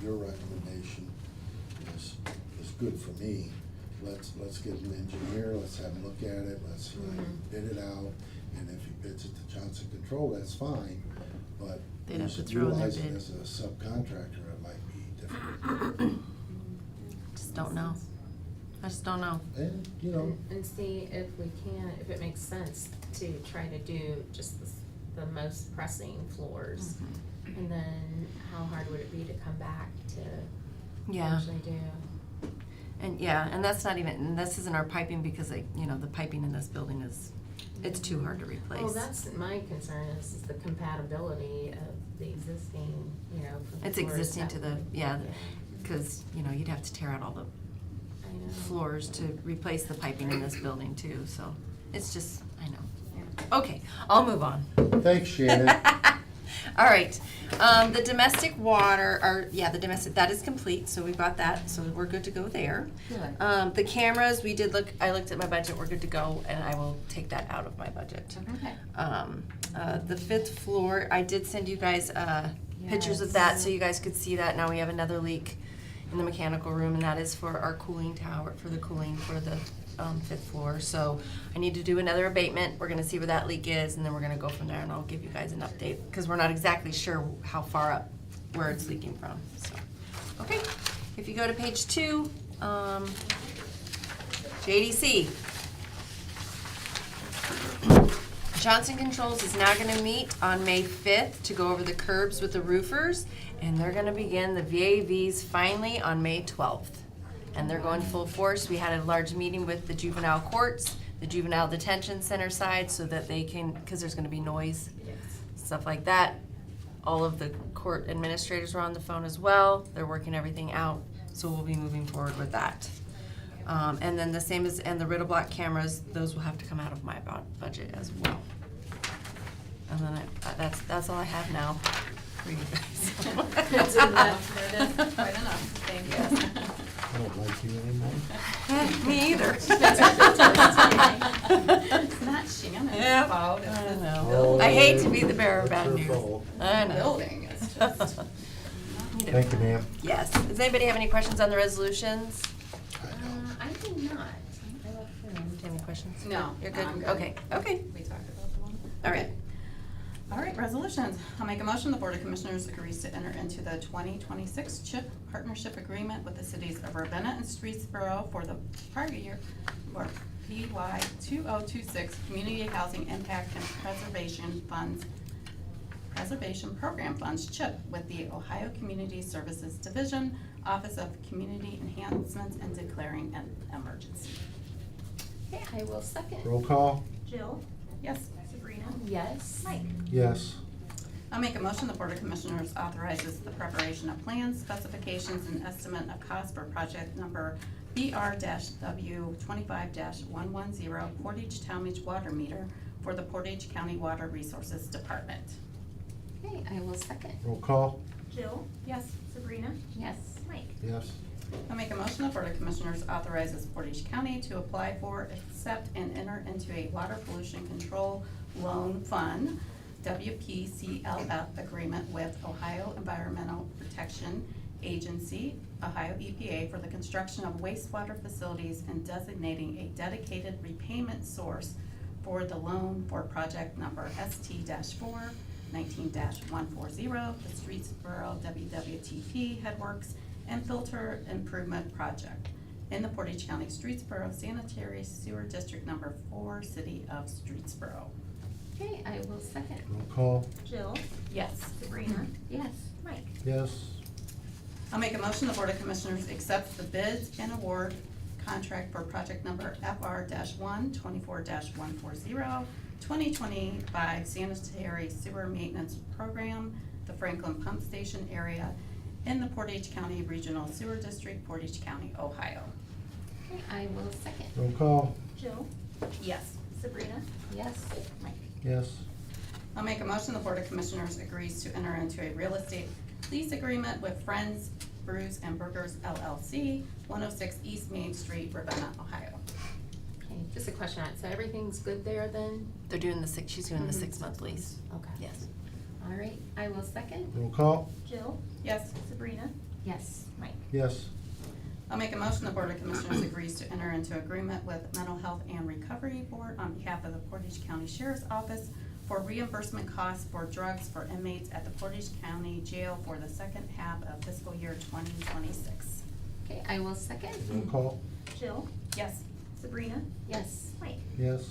your recommendation is good for me. Let's get an engineer, let's have him look at it, let's bid it out, and if he bids it to Johnson Control, that's fine, but They'd have to throw in their utilize it bid. as a subcontractor, it might be difficult. Just don't know. I just don't know. And, And see if we can, if it makes sense to try to do just the most pressing floors. Mm-hmm. And then how hard would it be to come back to Yeah. actually do? And that's not even, and this isn't our piping because the piping in this building it's too hard to replace. Well, that's my concern is the compatibility of the existing, for the It's floors existing that to the, would- because, you'd have to tear out all the I know. floors to replace the piping in this building too, so it's just, I know. Yeah. Okay, I'll move on. thanks, Shannon. All right, the domestic water, the domestic, that is complete, so we've got that, so we're good to go there. Good. The cameras, I looked at my budget, we're good to go, and I will take that out of my budget. Okay. The 5th floor, I did send you guys, pictures of that, so you guys could see that. Now we have another leak in the mechanical room, and that is for our cooling tower, for the cooling for the 5th floor. So I need to do another abatement. We're gonna see where that leak is, and then we're gonna go from there, and I'll give you guys an update, because we're not exactly sure how far up, where it's leaking from, so. Okay, if you go to page 2, JDC. Johnson Controls is now gonna meet on May 5th to go over the curbs with the roofers, and they're gonna begin the VAVs finally on May 12th. And they're going full force. We had a large meeting with the juvenile courts, the juvenile detention center side, so that they can, because there's gonna be noise, stuff like that. All of the court administrators were on the phone as well. They're working everything out, so we'll be moving forward with that. And then the same as, and the Riddle Block cameras, those will have to come out of my budget as well. And then that's all I have now for you guys. That's enough. That is quite enough. Thank you. I don't like you anymore. Me either. It's not Shannon's Yeah, fault. It's I the know. I hate to be the bearer of bad It's news. your fault. I know. building. It's just. Thank you, ma'am. Yes. Does anybody have any questions on the resolutions? I do not. Any questions? No, You're no, good? I'm good. Okay, okay. We talked about the one. All right. All right, resolutions. I'll make a motion, the Board of Commissioners agrees to enter into the 2026 CHIP partnership agreement with the cities of Ravenna and Streetsboro for the prior year, or PY 2026 Community Housing Impact and Preservation Program Funds, CHIP, with the Ohio Community Services Division, Office of Community Enhancements, and declaring an emergency. Okay, I will second. Roll call? Jill? Yes. Sabrina? Yes. Mike? Yes. I'll make a motion, the Board of Commissioners authorizes the preparation of plans, specifications, and estimate of cost for project number BR-W 25-110 Portage Talmadge Water Meter for the Portage County Water Resources Department. Okay, I will second. Roll call? Jill? Yes. Sabrina? Yes. Mike? Yes. I'll make a motion, the Board of Commissioners authorizes Portage County to apply for, accept, and enter into a water pollution control loan fund, WPCLF agreement with Ohio Environmental Protection Agency, Ohio EPA, for the construction of wastewater facilities and designating a dedicated repayment source for the loan for project number ST-4 19-140, the Streetsboro WWTP Headworks and Filter Improvement Project in the Portage County Streetsboro Sanitary Sewer District Number 4, City of Streetsboro. Okay, I will second. Roll call? Jill? Yes. Sabrina? Yes. Mike? Yes. I'll make a motion, the Board of Commissioners accepts the bids and award contract for project number FR-1 24-140 2025 Sanitary Sewer Maintenance Program, the Franklin Pump Station area in the Portage County Regional Sewer District, Portage County, Ohio. Okay, I will second. Roll call? Jill? Yes. Sabrina? Yes. Mike? Yes. I'll make a motion, the Board of Commissioners agrees to enter into a real estate lease agreement with Friends Brews and Burgers LLC, 106 East Main Street, Ravenna, Ohio. Okay, just a question. So everything's good there then? They're doing she's doing the Mhm. 6-month lease. Okay. Yes. All right, I will second. Roll call? Jill? Yes. Sabrina? Yes. Mike? Yes. I'll make a motion, the Board of Commissioners agrees to enter into agreement with Mental Health and Recovery Board on behalf of the Portage County Sheriff's Office for reimbursement costs for drugs for inmates at the Portage County Jail for the second half of fiscal year 2026. Okay, I will second. Roll call? Jill? Yes. Sabrina? Yes. Mike? Yes.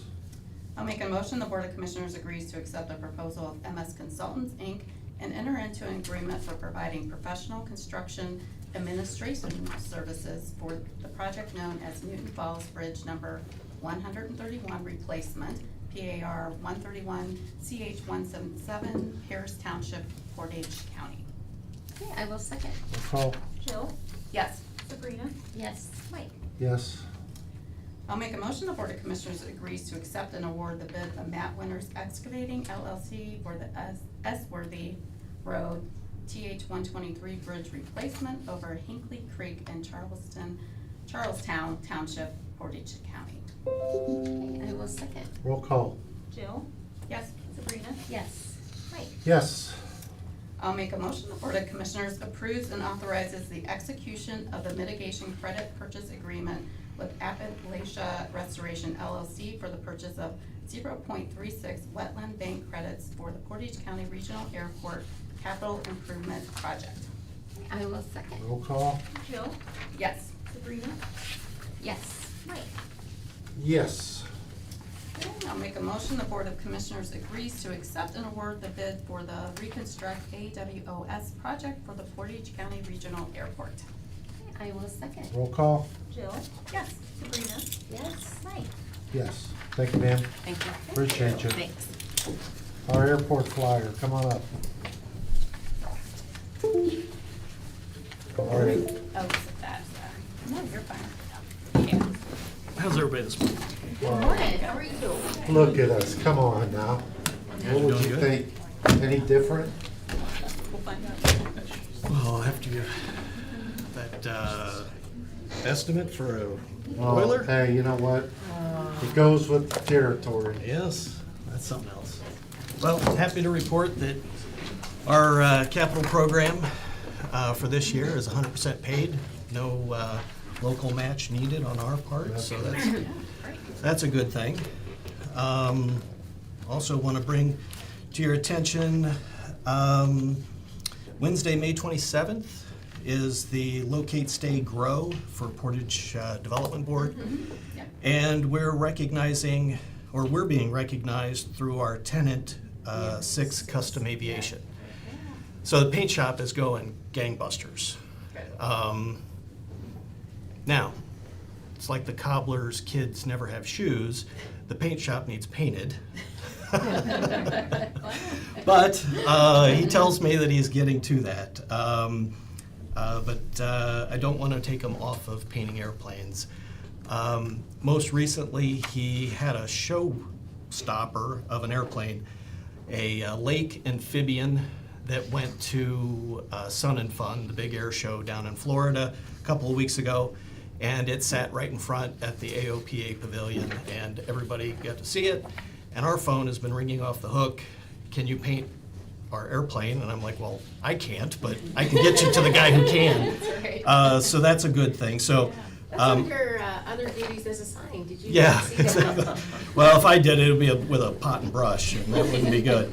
I'll make a motion, the Board of Commissioners agrees to accept a proposal of MS Consultants, Inc. and enter into an agreement for providing professional construction administration services for the project known as Newton Falls Bridge Number 131 Replacement, PAR 131 CH 177, Harris Township, Portage County. Okay, I will second. Roll call? Jill? Yes. Sabrina? Yes. Mike? Yes. I'll make a motion, the Board of Commissioners agrees to accept and award the bid of Matt Winters Excavating LLC for the Esworthy Road, TH 123 bridge replacement over Hinkley Creek in Charlestown Township, Portage County. I will second. Roll call. Jill? Yes. Sabrina? Yes. Mike? Yes. I'll make a motion. The Board of Commissioners approves and authorizes the execution of the mitigation credit purchase agreement with Appalachia Restoration LLC for the purchase of 0.36 wetland bank credits for the Portage County Regional Airport Capital Improvement Project. I will second. Roll call. Jill? Yes. Sabrina? Yes. Mike? Yes. Okay, I'll make a motion. The Board of Commissioners agrees to accept and award the bid for the Reconstruct AWOS project for the Portage County Regional Airport. I will second. Roll call. Jill? Yes. Sabrina? Yes. Mike? Yes. Thank you, ma'am. Thank you. Appreciate you. Thanks. Our airport flyer, come on up. All right. Oh, is it that? No, you're fine. Yeah. How's everybody this morning? Morning. How are you? Look at us, come on now. What would you think? Any different? We'll find out. Well, I'll have to give that estimate for a Oh, boiler. hey, you know what? It goes with the territory. Yes, that's something else. Well, happy to report that our capital program for this year is 100% paid. No local match needed on our part, so that's a good thing. Also want to bring to your attention, Wednesday, May 27th is the Locate, Stay, Grow for Portage Development Board. Yep. And we're being recognized through our tenant, Six Custom Aviation. So the paint shop is going gangbusters. Now, it's like the cobbler's kids never have shoes. The paint shop needs painted. But he tells me that he's getting to that. But I don't want to take him off of painting airplanes. Most recently, he had a showstopper of an airplane, a lake amphibian that went to Sun and Fun, the big air show down in Florida a couple of weeks ago. And it sat right in front at the AOPA pavilion, and everybody got to see it. And our phone has been ringing off the hook. Can you paint our airplane? And I'm like, well, I can't, but I can get you to the guy who can. That's right. So that's a good thing. So, That's one of your other duties as assigned. Did you yeah, see that? exactly. Well, if I did it, it would be with a pot and brush, and that wouldn't be good.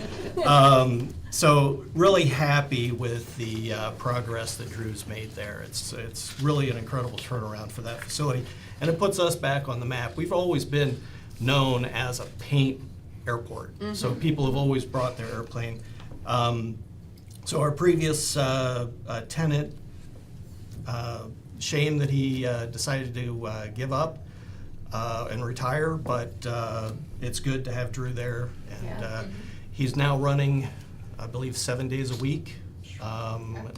So really happy with the progress that Drew's made there. It's really an incredible turnaround for that facility, and it puts us back on the map. We've always been known as a paint airport, so people have always brought their airplane. So our previous tenant, shame that he decided to give up and retire, but it's good to have Drew there, and he's now running, I believe, 7 days a week,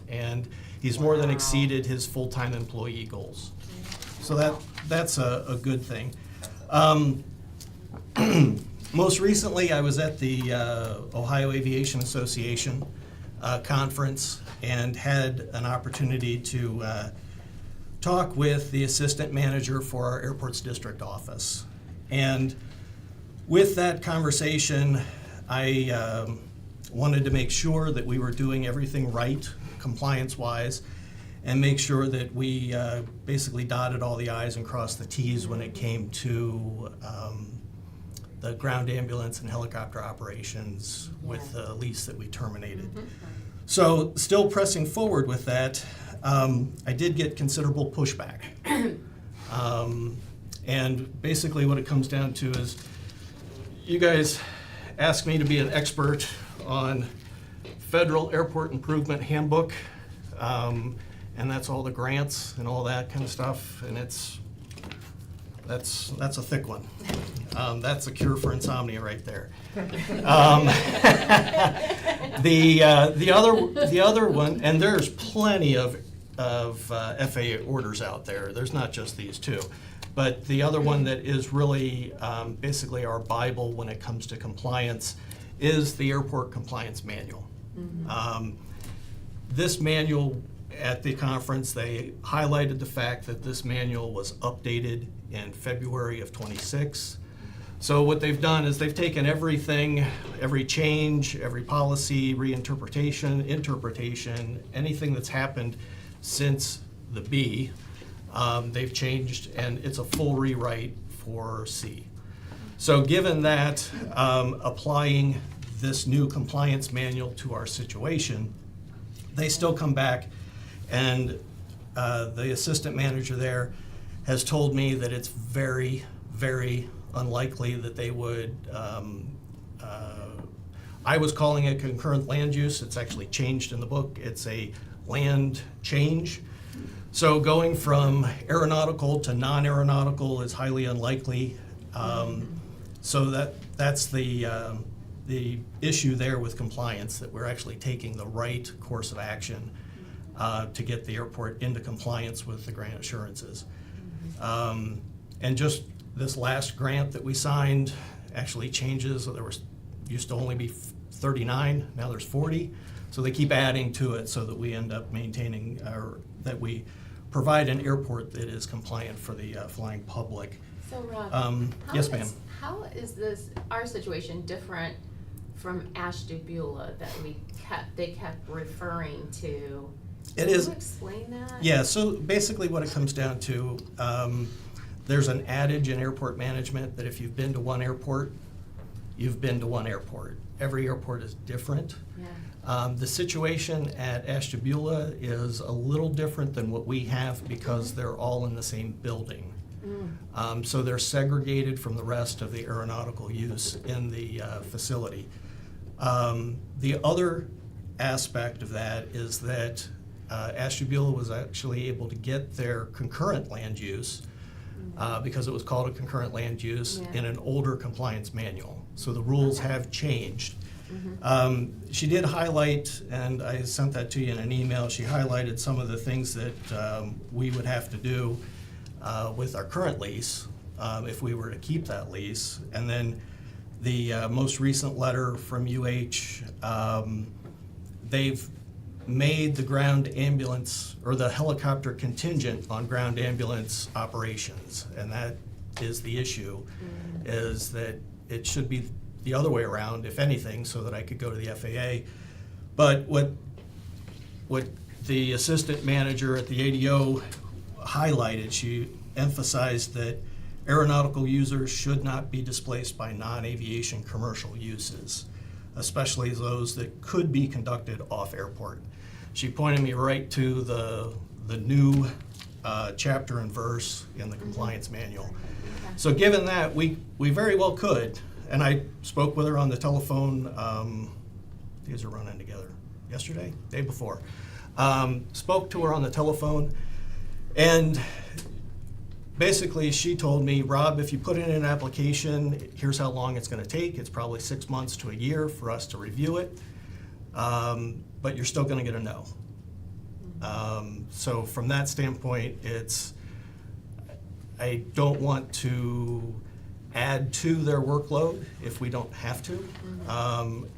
and he's more than exceeded his full-time employee goals. So that's a good thing. Most recently, I was at the Ohio Aviation Association conference and had an opportunity to talk with the assistant manager for our airports district office. And with that conversation, I wanted to make sure that we were doing everything right, compliance-wise, and make sure that we basically dotted all the I's and crossed the T's when it came to the ground ambulance and helicopter operations with the lease that we terminated. So still pressing forward with that, I did get considerable pushback. And basically what it comes down to is you guys asked me to be an expert on Federal Airport Improvement Handbook, and that's all the grants and all that kind of stuff, and that's a thick one. That's a cure for insomnia right there. The other one, and there's plenty of FAA orders out there. There's not just these two. But the other one that is really basically our Bible when it comes to compliance is the airport compliance manual. This manual, at the conference, they highlighted the fact that this manual was updated in February of '26. So what they've done is they've taken everything, every change, every policy, reinterpretation, interpretation, anything that's happened since the B, they've changed, and it's a full rewrite for C. So given that, applying this new compliance manual to our situation, they still come back, and the assistant manager there has told me that it's very, very unlikely that they would, I was calling it concurrent land use, it's actually changed in the book, it's a land change. So going from aeronautical to non-aeronautical is highly unlikely. So that's the issue there with compliance, that we're actually taking the right course of action to get the airport into compliance with the grant assurances. And just this last grant that we signed actually changes. So there was used to only be 39, now there's 40. So they keep adding to it so that we end up maintaining, or that we provide an airport that is compliant for the flying public. So Rob, Yes, ma'am. How is this, our situation, different from Ashtabula that they kept referring to? It Can is. you explain that? Yeah, so basically what it comes down to, there's an adage in airport management that if you've been to one airport, you've been to one airport. Every airport is different. Yeah. The situation at Ashtabula is a little different than what we have because they're all in the same building. So they're segregated from the rest of the aeronautical use in the facility. The other aspect of that is that Ashtabula was actually able to get their concurrent land use because it was called a concurrent land use in an older compliance manual. So the rules have changed. She did highlight, and I sent that to you in an email, she highlighted some of the things that we would have to do with our current lease if we were to keep that lease. And then the most recent letter from UH, they've made the ground ambulance or the helicopter contingent on ground ambulance operations. And that is the issue, is that it should be the other way around, if anything, so that I could go to the FAA. But what the assistant manager at the ADO highlighted, she emphasized that aeronautical users should not be displaced by non-aviation commercial uses, especially those that could be conducted off airport. She pointed me right to the new chapter and verse in the compliance manual. So given that, we very well could, and I spoke with her on the telephone, these are running together, yesterday, day before. Spoke to her on the telephone, and basically she told me, Rob, if you put in an application, here's how long it's gonna take. It's probably 6 months to a year for us to review it, but you're still gonna get a no. So from that standpoint, I don't want to add to their workload if we don't have to,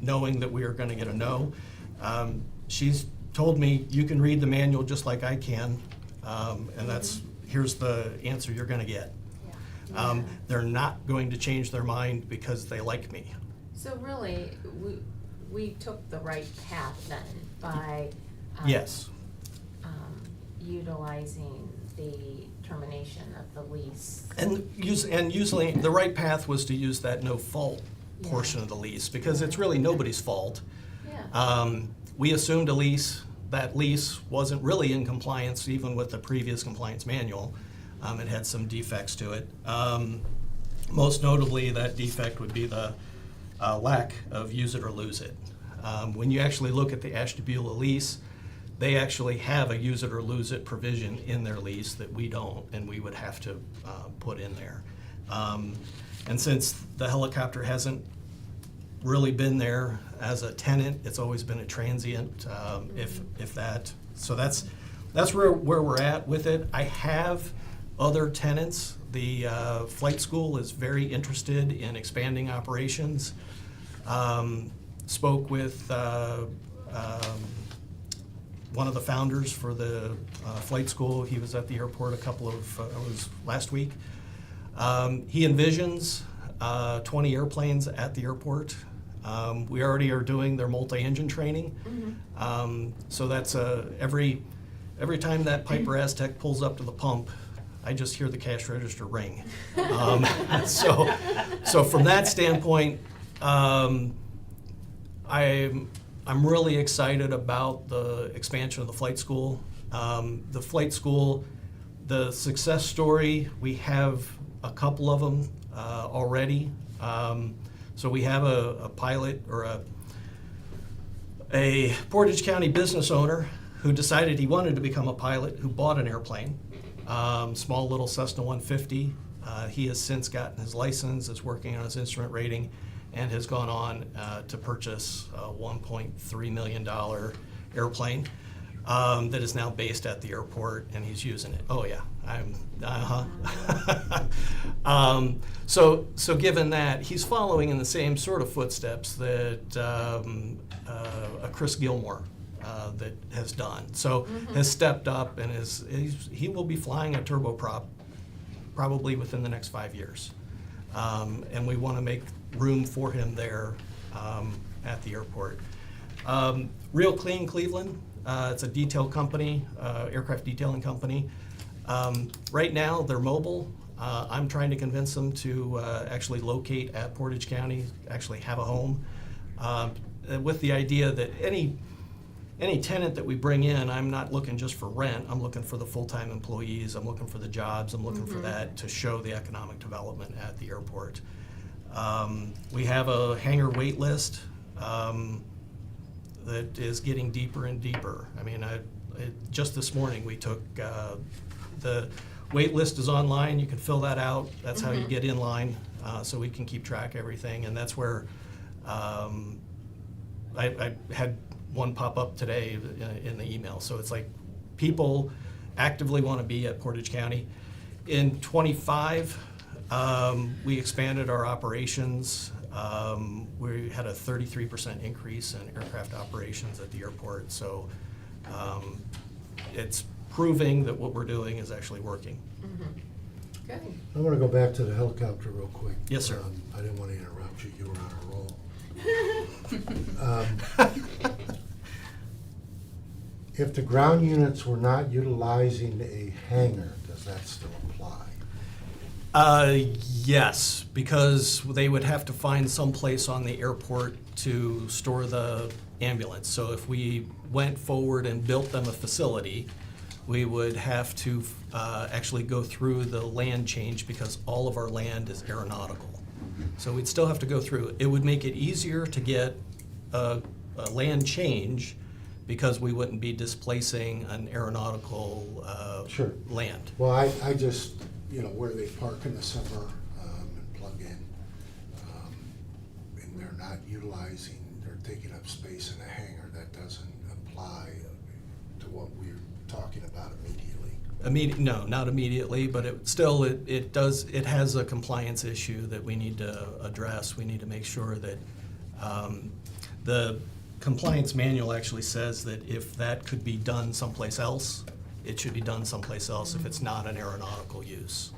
knowing that we are gonna get a no. She's told me, you can read the manual just like I can, and here's the answer you're gonna get. They're not going to change their mind because they like me. So really, we took the right path then by Yes. utilizing the termination of the lease. And usually, the right path was to use that no fault portion of the lease, because it's really nobody's fault. Yeah. We assumed that lease wasn't really in compliance even with the previous compliance manual. It had some defects to it. Most notably, that defect would be the lack of use it or lose it. When you actually look at the Ashtabula lease, they actually have a use it or lose it provision in their lease that we don't, and we would have to put in there. And since the helicopter hasn't really been there as a tenant, it's always been a transient, if that. So that's where we're at with it. I have other tenants. The flight school is very interested in expanding operations. Spoke with one of the founders for the flight school. He was at the airport it was last week. He envisions 20 airplanes at the airport. We already are doing their multi-engine training. So that's every time that Piper Aztec pulls up to the pump, I just hear the cash register ring. So from that standpoint, I'm really excited about the expansion of the flight school. The flight school, the success story, we have a couple of them already. So we have a pilot or a Portage County business owner who decided he wanted to become a pilot, who bought an airplane, small little Cessna 150. He has since gotten his license, is working on his instrument rating, and has gone on to purchase a $1.3 million airplane that is now based at the airport, and he's using it. Oh yeah, So given that, he's following in the same sort of footsteps that a Chris Gilmore that has done. So has stepped up and he will be flying a turboprop probably within the next 5 years. And we want to make room for him there at the airport. Real Clean Cleveland, it's a detail company, aircraft detailing company. Right now, they're mobile. I'm trying to convince them to actually locate at Portage County, actually have a home, with the idea that any tenant that we bring in, I'm not looking just for rent, I'm looking for the full-time employees, I'm looking for the jobs, I'm looking for that to show the economic development at the airport. We have a hangar wait list that is getting deeper and deeper. I mean, just this morning we took, the wait list is online, you can fill that out, that's how you get in line, so we can keep track of everything, and that's where I had one pop up today in the email. So it's like people actively want to be at Portage County. In '25, we expanded our operations. We had a 33% increase in aircraft operations at the airport. So it's proving that what we're doing is actually working. Good. I want to go back to the helicopter real quick. Yes, sir. I didn't want to interrupt you. You were on a roll. If the ground units were not utilizing a hangar, does that still apply? Yes, because they would have to find some place on the airport to store the ambulance. So if we went forward and built them a facility, we would have to actually go through the land change because all of our land is aeronautical. So we'd still have to go through. It would make it easier to get a land change because we wouldn't be displacing an aeronautical Sure. land. Well, I just, where they park in the summer and plug in, and they're not utilizing, they're taking up space in a hangar, that doesn't apply to what we're talking about immediately. No, not immediately, but it has a compliance issue that we need to address. We need to make sure that the compliance manual actually says that if that could be done someplace else, it should be done someplace else if it's not an aeronautical use.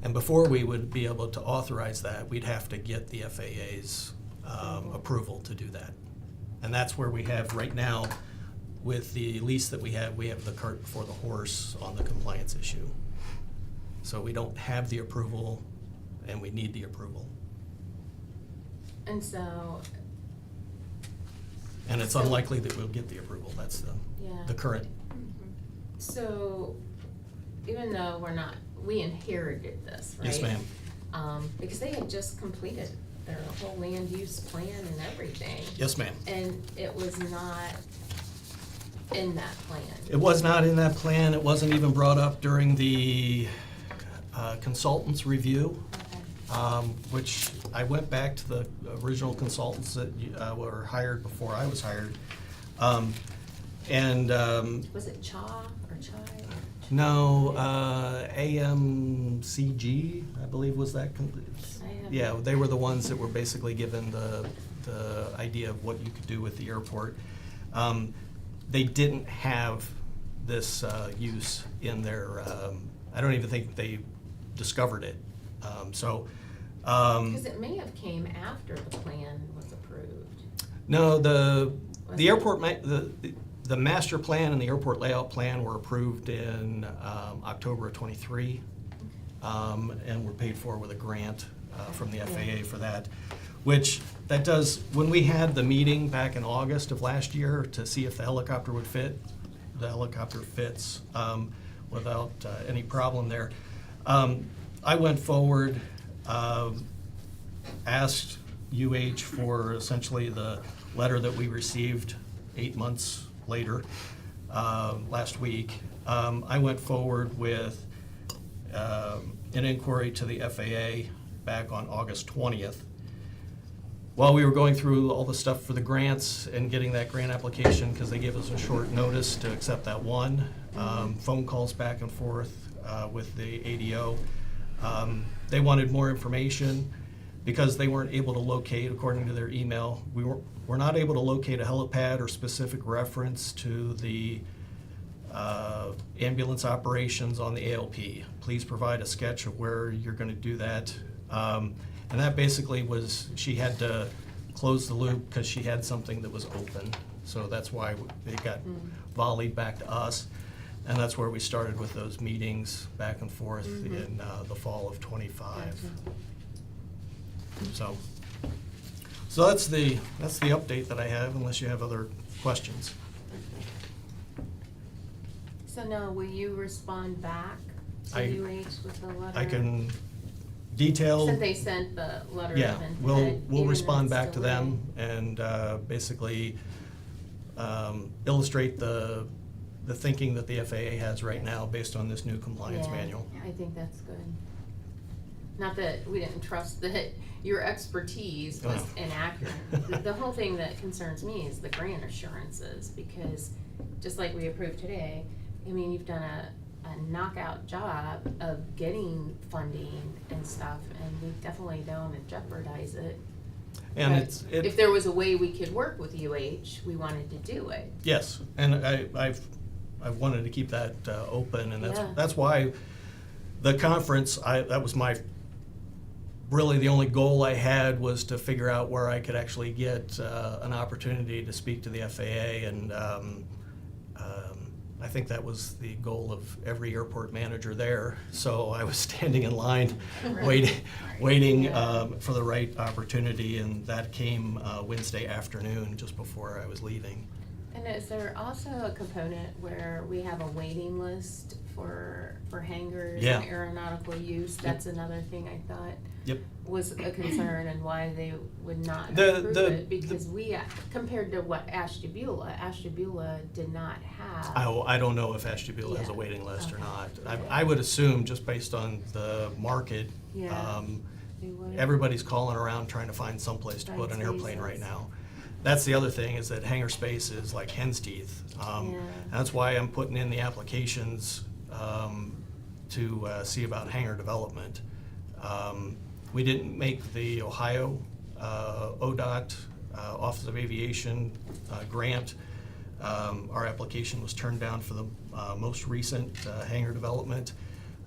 And before we would be able to authorize that, we'd have to get the FAA's approval to do that. And that's where we have right now, with the lease that we have the cart before the horse on the compliance issue. So we don't have the approval, and we need the approval. And so. And it's unlikely that we'll get the approval, that's the current. So, even though we inherited this, right? Yes, ma'am. Because they had just completed their whole land use plan and everything. Yes, ma'am. And it was not in that plan. It was not in that plan. It wasn't even brought up during the consultants review, which I went back to the original consultants that were hired before I was hired. Was it Cha or Chai? No, AMCG, I believe was that complete. Yeah, they were the ones that were basically given the idea of what you could do with the airport. They didn't have this use in their, I don't even think they discovered it. Because it may have came after the plan was approved. No, the Was it? airport, the master plan and the airport layout plan were approved in October of '23, and were paid for with a grant from the FAA for that, which that does, when we had the meeting back in August of last year to see if the helicopter would fit, the helicopter fits without any problem there. I went forward, asked UH for essentially the letter that we received 8 months later, last week. I went forward with an inquiry to the FAA back on August 20th. While we were going through all the stuff for the grants and getting that grant application, because they gave us a short notice to accept that one, phone calls back and forth with the ADO. They wanted more information because they weren't able to locate, according to their email, we're not able to locate a helipad or specific reference to the ambulance operations on the ALP. Please provide a sketch of where you're going to do that. And that basically was, she had to close the loop because she had something that was open. So that's why it got volleyed back to us. And that's where we started with those meetings back and forth in the fall of '25. So that's the update that I have, unless you have other questions. So now, will you respond back to UH with the letter? I can detail. Since they sent the letter Yeah, of intent, we'll even respond though it's back to them and basically illustrate the thinking that the FAA has right now based on this new compliance manual. I think that's good. Not that we didn't trust that your expertise was inaccurate. The whole thing that concerns me is the grant assurances, because just like we approved today, I mean, you've done a knockout job of getting funding and stuff, and we definitely don't want to jeopardize it. And But if there was a way we could work with UH, we wanted to do it. Yes, and I've wanted to keep that open, and that's why the conference, that was really the only goal I had, was to figure out where I could actually get an opportunity to speak to the FAA, and I think that was the goal of every airport manager there. So I was standing in line, waiting for the right opportunity, and that came Wednesday afternoon, just before I was leaving. And is there also a component where we have a waiting list for hangars Yeah. and aeronautical use? That's another thing I thought Yep. was a concern, and why they would not The- approve the- it, because we, compared to what Ashtabula did not have. I don't know if Ashtabula has a Yeah. waiting list or Okay. not. Okay. I would assume, just based on the market, Yeah. They would. everybody's calling around trying to find someplace to put an airplane right now. That's the other thing, is that hangar space is like hen's teeth. Yeah. That's why I'm putting in the applications to see about hangar development. We didn't make the Ohio ODOT Office of Aviation grant. Our application was turned down for the most recent hangar development.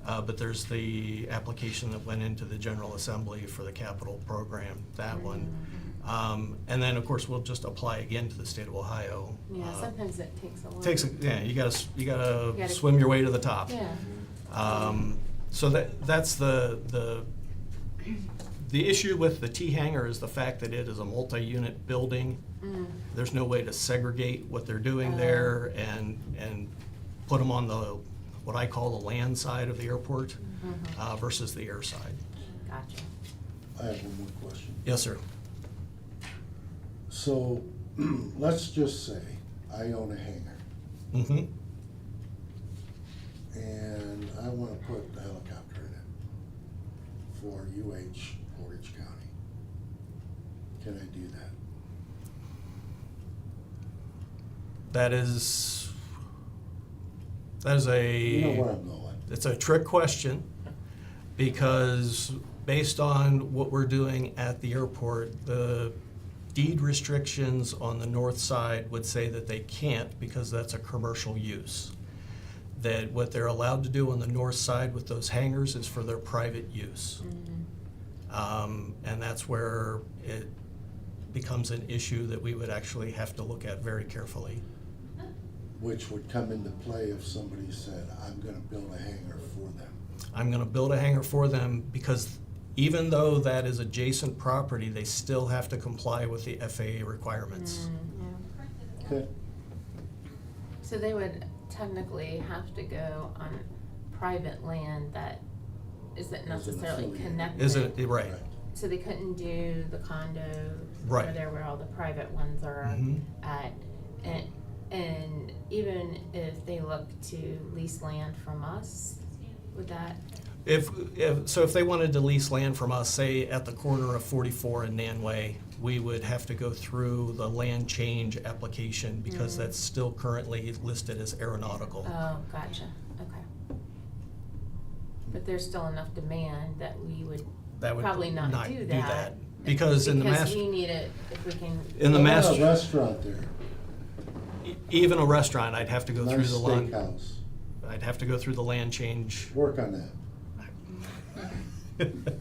But there's the application that went into the General Assembly for the capital program, that one. And then, of course, we'll just apply again to the state of Ohio. Yeah, sometimes it takes a while. You gotta swim your way to the top. Yeah. So that's the issue with the T hangar, is the fact that it is a multi-unit building. There's no way to segregate what they're doing there and put them on the, what I call the land side of the airport versus the air side. Gotcha. I have one more question. Yes, sir. So, let's just say I own a hangar, Mm-hmm. and I wanna put the helicopter in it for UH Portage County. Can I do that? That is, That is You know where a, I'm going. it's a trick question, because based on what we're doing at the airport, the deed restrictions on the north side would say that they can't, because that's a commercial use. That what they're allowed to do on the north side with those hangars is for their private use. And that's where it becomes an issue that we would actually have to look at very carefully. Which would come into play if somebody said, I'm gonna build a hangar for them. I'm gonna build a hangar for them, because even though that is adjacent property, they still have to comply with the FAA requirements. Okay. So they would technically have to go on private land that isn't necessarily affiliate. connected. Is it, right, So they couldn't do the condo Right. over there where all the private ones are Mhm. at. And even if they look to lease land from us, would that, If they wanted to lease land from us, say at the corner of 44 and Nanway, we would have to go through the land change application, because that's still currently listed as aeronautical. oh, gotcha, okay. But there's still enough demand that we would That would probably not do that. Because in the Because master, we need it if we can. in the What about master, a restaurant there, even a restaurant, I'd have to go through nice the land, steakhouse, I'd have to go through the land change. work on that. And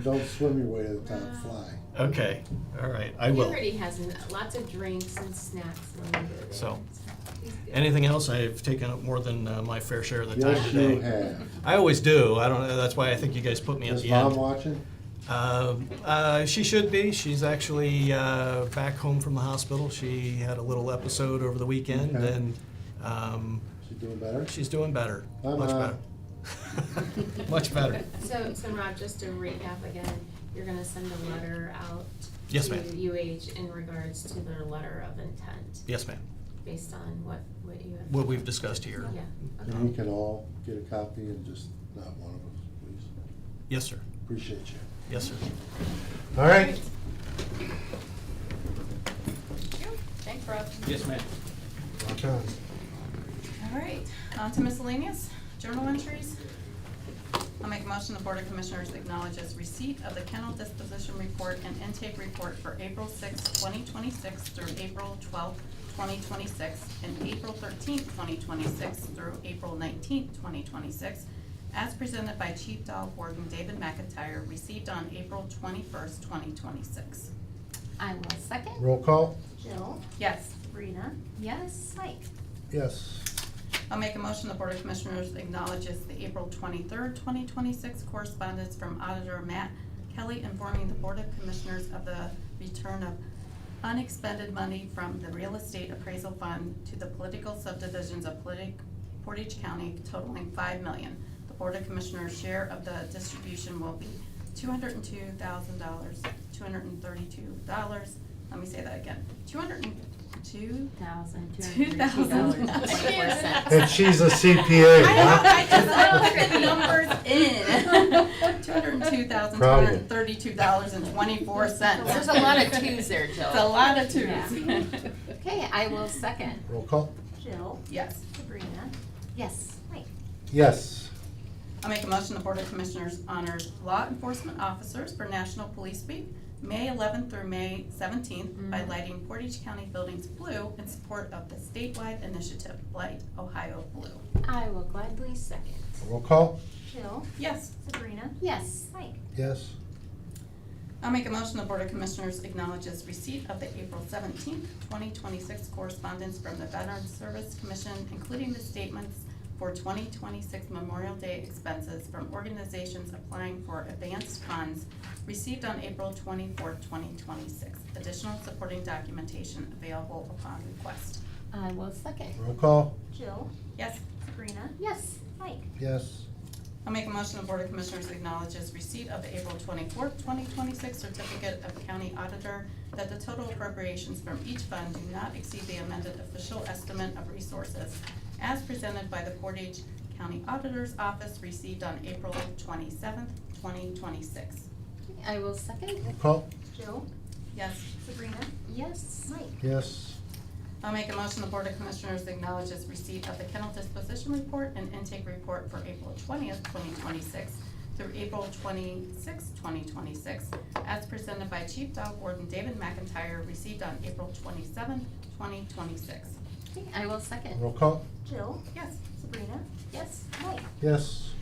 don't swim your way to the top, fly. Okay, all right, I He will. already has lots of drinks and snacks when we go there. So, he's good. Anything else? I've taken up more than my fair share of the time Yes, today. you have. I always do. I don't know, that's why I think you guys put me at Is the mom end. watching? She should be. She's actually back home from the hospital. She had a little episode over the weekend, Okay. and She doing better? she's doing better. Bye, Much Ma. better. Much better. So Rob, just to recap again, you're gonna send a letter out Yes, to ma'am. UH in regards to their letter of intent, Yes, ma'am. based on what you have. What we've discussed here. Yeah, And we can all get a copy and just not one of us, please. Yes, sir. Appreciate you. Yes, sir. All right. Thanks, Rob. Yes, ma'am. Rock on. All right, on to miscellaneous journal entries. I'll make a motion the Board of Commissioners acknowledges receipt of the kennel disposition report and intake report for April 6, 2026 through April 12, 2026, and April 13, 2026 through April 19, 2026, as presented by Chief Dog Warden David McIntyre, received on April 21st, 2026. I will second. Roll call? Jill? Yes. Sabrina? Yes. Mike? Yes. I'll make a motion the Board of Commissioners acknowledges the April 23rd, 2026 correspondence from Auditor Matt Kelly informing the Board of Commissioners of the return of unexpended money from the Real Estate Appraisal Fund to the political subdivisions of Portage County totaling $5 million. The Board of Commissioners' share of the distribution will be $202,000, $232. Let me say that again. $2,232.24. And she's a CPA, huh? I just put the numbers in. $202,232.24. There's a lot of twos there, Jill. It's a lot of twos. Yeah. Okay, I will second. Roll call? Jill? Yes. Sabrina? Yes. Mike? Yes. I'll make a motion the Board of Commissioners honors law enforcement officers for National Police Week, May 11th through May 17th, by lighting Portage County buildings blue in support of the statewide initiative Light Ohio Blue. I will gladly second. Roll call? Jill? Yes. Sabrina? Yes. Mike? Yes. I'll make a motion the Board of Commissioners acknowledges receipt of the April 17th, 2026 correspondence from the Veterans Service Commission, including the statements for 2026 Memorial Day expenses from organizations applying for advanced funds received on April 24th, 2026. Additional supporting documentation available upon request. I will second. Roll call? Jill? Yes. Sabrina? Yes. Mike? Yes. I'll make a motion the Board of Commissioners acknowledges receipt of the April 24th, 2026 certificate of county auditor that the total appropriations from each fund do not exceed the amended official estimate of resources as presented by the Portage County Auditor's Office received on April 27th, 2026. I will second. Roll call? Jill? Yes. Sabrina? Yes. Mike? Yes. I'll make a motion the Board of Commissioners acknowledges receipt of the kennel disposition report and intake report for April 20th, 2026 through April 26th, 2026, as presented by Chief Dog Warden David McIntyre, received on April 27th, 2026. Okay, I will second. Roll call? Jill, Yes. Sabrina, Yes. Mike. Yes.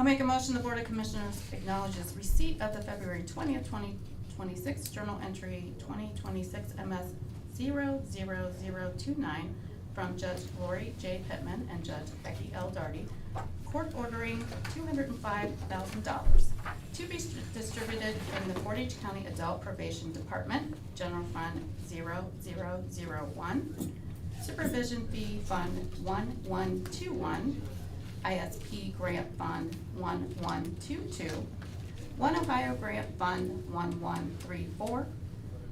I'll make a motion the Board of Commissioners acknowledges receipt of the February 20th, 2026 journal entry 2026 MS 00029 from Judge Lori J. Pittman and Judge Becky L. Darty, court ordering $205,000 to be distributed in the Portage County Adult Probation Department, General Fund 0001, Supervision Fee Fund 1121, ISP Grant Fund 1122, One Ohio Grant Fund 1134,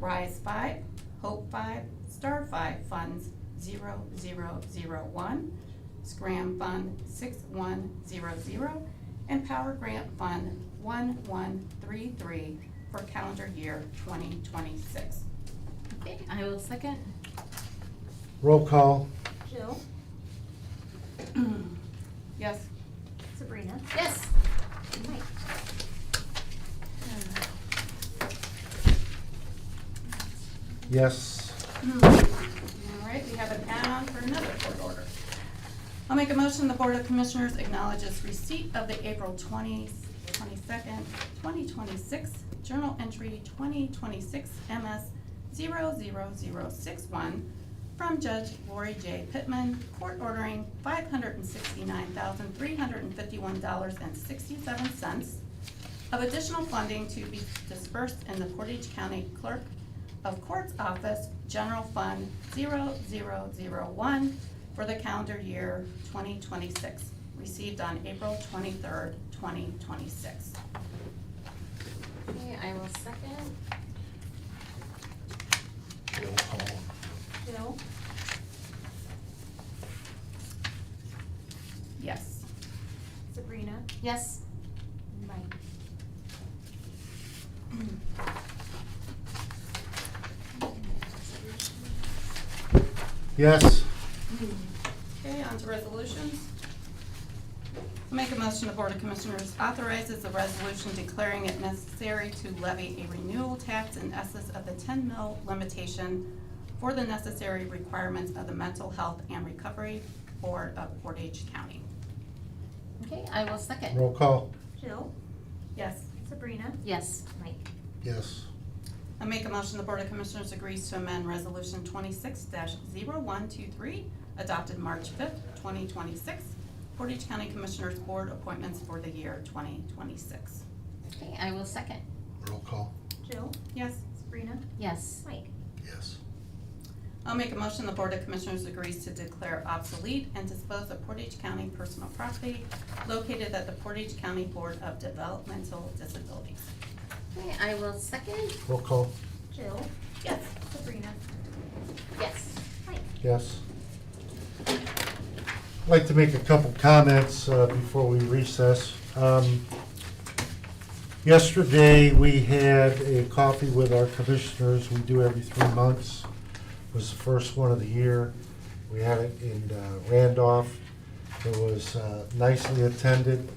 RISE 5, Hope 5, Star 5 Funds 0001, Scram Fund 6100, and Power Grant Fund 1133 for calendar year 2026. Okay, I will second. Roll call? Jill, Yes. Sabrina, Yes. Mike. Yes. All right, we have an add-on for another court order. I'll make a motion the Board of Commissioners acknowledges receipt of the April 22nd, 2026 journal entry 2026 MS 00061 from Judge Lori J. Pittman, court ordering $569,351.67 of additional funding to be dispersed in the Portage County Clerk of Court's Office, General Fund 0001 for the calendar year 2026, received on April 23rd, 2026. Okay, I will second. Roll call? Jill, Yes. Sabrina, Yes. Mike. Yes. Okay, on to resolutions. I'll make a motion the Board of Commissioners authorizes a resolution declaring it necessary to levy a renewal tax in excess of the 10 mil limitation for the necessary requirements of the Mental Health and Recovery Board of Portage County. Okay, I will second. Roll call? Jill, Yes. Sabrina, Yes. Mike. Yes. I make a motion the Board of Commissioners agrees to amend Resolution 26-0123, adopted March 5th, 2026, Portage County Commissioners Board appointments for the year 2026. Okay, I will second. Roll call? Jill, Yes. Sabrina, Yes. Mike. Yes. I'll make a motion the Board of Commissioners agrees to declare obsolete and dispose of Portage County personal property located at the Portage County Board of Developmental Disabilities. Okay, I will second. Roll call? Jill, Yes. Sabrina, Yes. Mike. Yes. I'd like to make a couple comments before we recess. Yesterday, we had a coffee with our commissioners. We do every 3 months. It was the first one of the year. We had it in Randolph. It was nicely attended.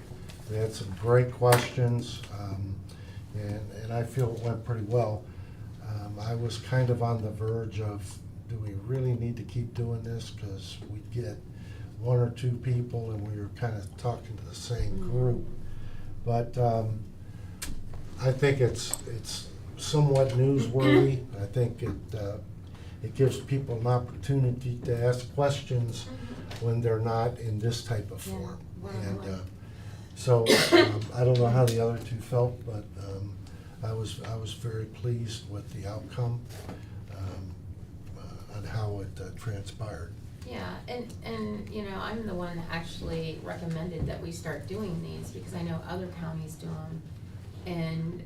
We had some great questions, and I feel it went pretty well. I was kind of on the verge of, do we really need to keep doing this? Because we get 1 or 2 people and we were kind of talking to the same group. But I think it's somewhat newsworthy. I think it gives people an opportunity to ask questions when they're not in this type of form. And so I don't know how the other 2 felt, but I was very pleased with the outcome on how it transpired. Yeah, and you know, I'm the one that actually recommended that we start doing these because I know other counties do them. And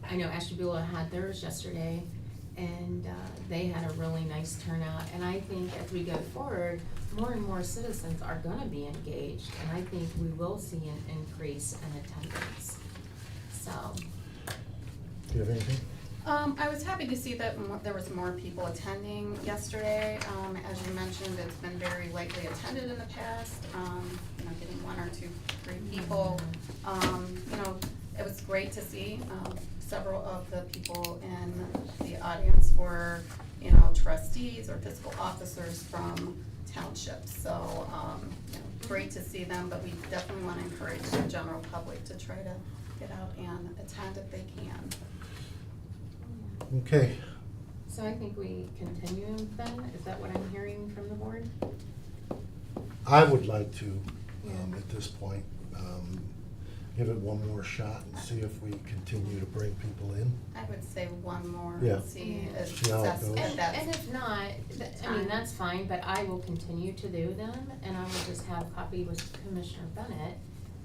I know Ashtabula had theirs yesterday, and they had a really nice turnout. And I think as we go forward, more and more citizens are gonna be engaged, and I think we will see an increase in attendance. So, Do you have anything? I was happy to see that there was more people attending yesterday. As you mentioned, it's been very lightly attended in the past, getting 1 or 2, 3 people. It was great to see, several of the people in the audience were, trustees or fiscal officers from townships. So, great to see them, but we definitely want to encourage the general public to try to get out and attend if they can. Okay, So I think we continue then, is that what I'm hearing from the board? I would like to, at this point, give it one more shot and see if we continue to bring people in. I would say one more Yeah. and see if See how it that's, goes. if that's. And if not, that's fine, but I will continue to do them, and I will just have a copy with Commissioner Bennett,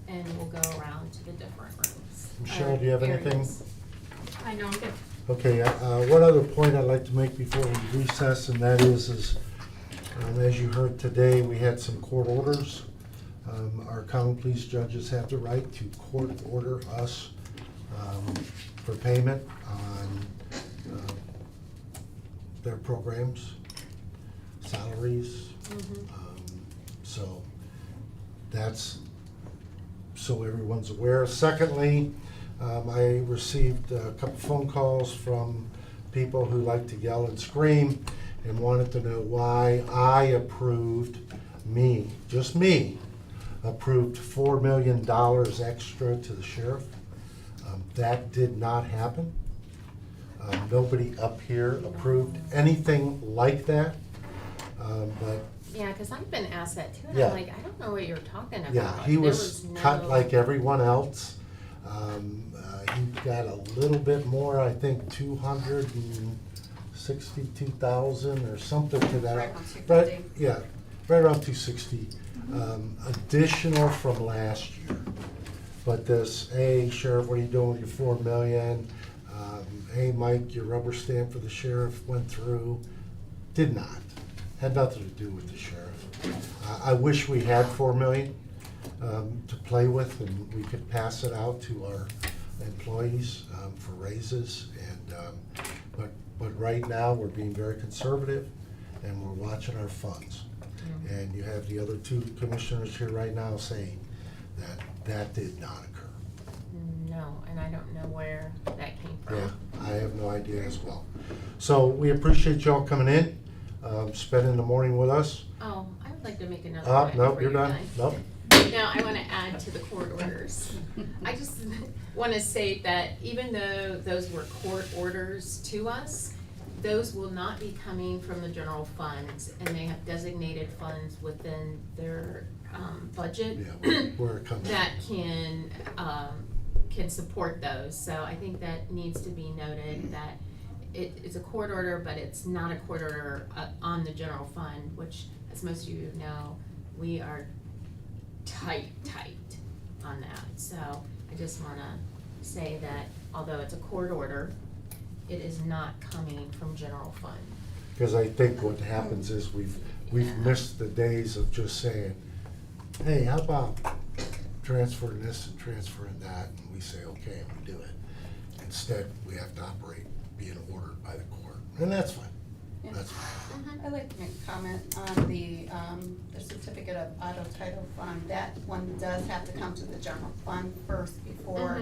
and we'll go around to the different rooms. Michelle, do you have anything? areas. I know, I'm good. Okay, one other point I'd like to make before we recess, and that is as you heard today, we had some court orders. Our common police judges have the right to court order us for payment on their programs, salaries. So that's, so everyone's aware. Secondly, I received a couple phone calls from people who like to yell and scream and wanted to know why I approved, just me, approved $4 million extra to the sheriff. That did not happen. Nobody up here approved anything like that. But Yeah, because I've been asked that too, and Yeah. I'm like, I don't know what you're talking about. yeah, he There was cut no- like everyone else. He got a little bit more, I think 262,000 or something to that. Right around 250. Right, yeah, right around 260. Additional from last year. But this, hey Sheriff, what are you doing with your 4 million? Hey Mike, your rubber stamp for the sheriff went through. Did not. Had nothing to do with the sheriff. I wish we had 4 million to play with, and we could pass it out to our employees for raises. And but right now, we're being very conservative, and we're watching our funds. And you have the other 2 commissioners here right now saying that that did not occur. No, and I don't know where that came from. Yeah, I have no idea as well. So we appreciate y'all coming in, spending the morning with us. Oh, I would like to make another point. Nope, for you're you done. guys. Nope. Now, I want to add to the court orders. I just want to say that even though those were court orders to us, those will not be coming from the general funds, and they have designated funds within their budget Yeah, where it comes that can support those. So I think that needs to be noted that it's a court order, but it's not a court order on the general fund, which, as most of you know, we are tight on that. So I just wanna say that although it's a court order, it is not coming from general fund. Because I think what happens is we've missed the days of just saying, hey, how about transferring this and transferring that? And we say, okay, and we do it. Instead, we have to operate being ordered by the court. And that's fine. Yeah. That's fine. I'd like to make a comment on the certificate of auto title fund. That one does have to come to the general fund first before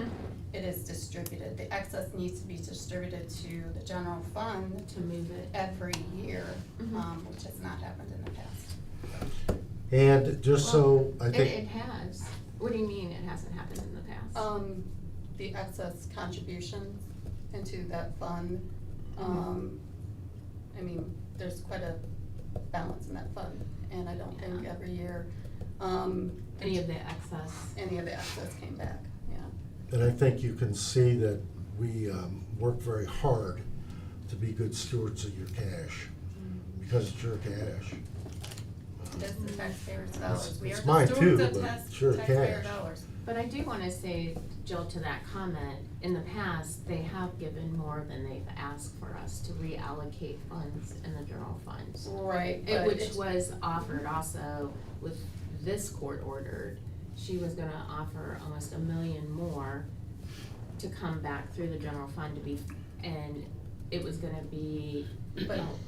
it is distributed. The excess needs to be distributed to the general fund To move it. every year, which has not happened in the past. And just so, I It think, has. What do you mean it hasn't happened in the past? The excess contributions into that fund, I mean, there's quite a balance in that fund, and I don't think every year, Any of the excess? any of the excess came back, yeah. and I think you can see that we work very hard to be good stewards of your cash, because it's your cash. It's the taxpayers' dollars. We are it's mine the stewards too, of but it's your taxpayer cash. dollars. But I do wanna say, Jill, to that comment, in the past, they have given more than they've asked for us to reallocate funds in the general funds. Right, but Which it's- was offered also with this court ordered, she was gonna offer almost $1 million more to come back through the general fund to be and it was gonna be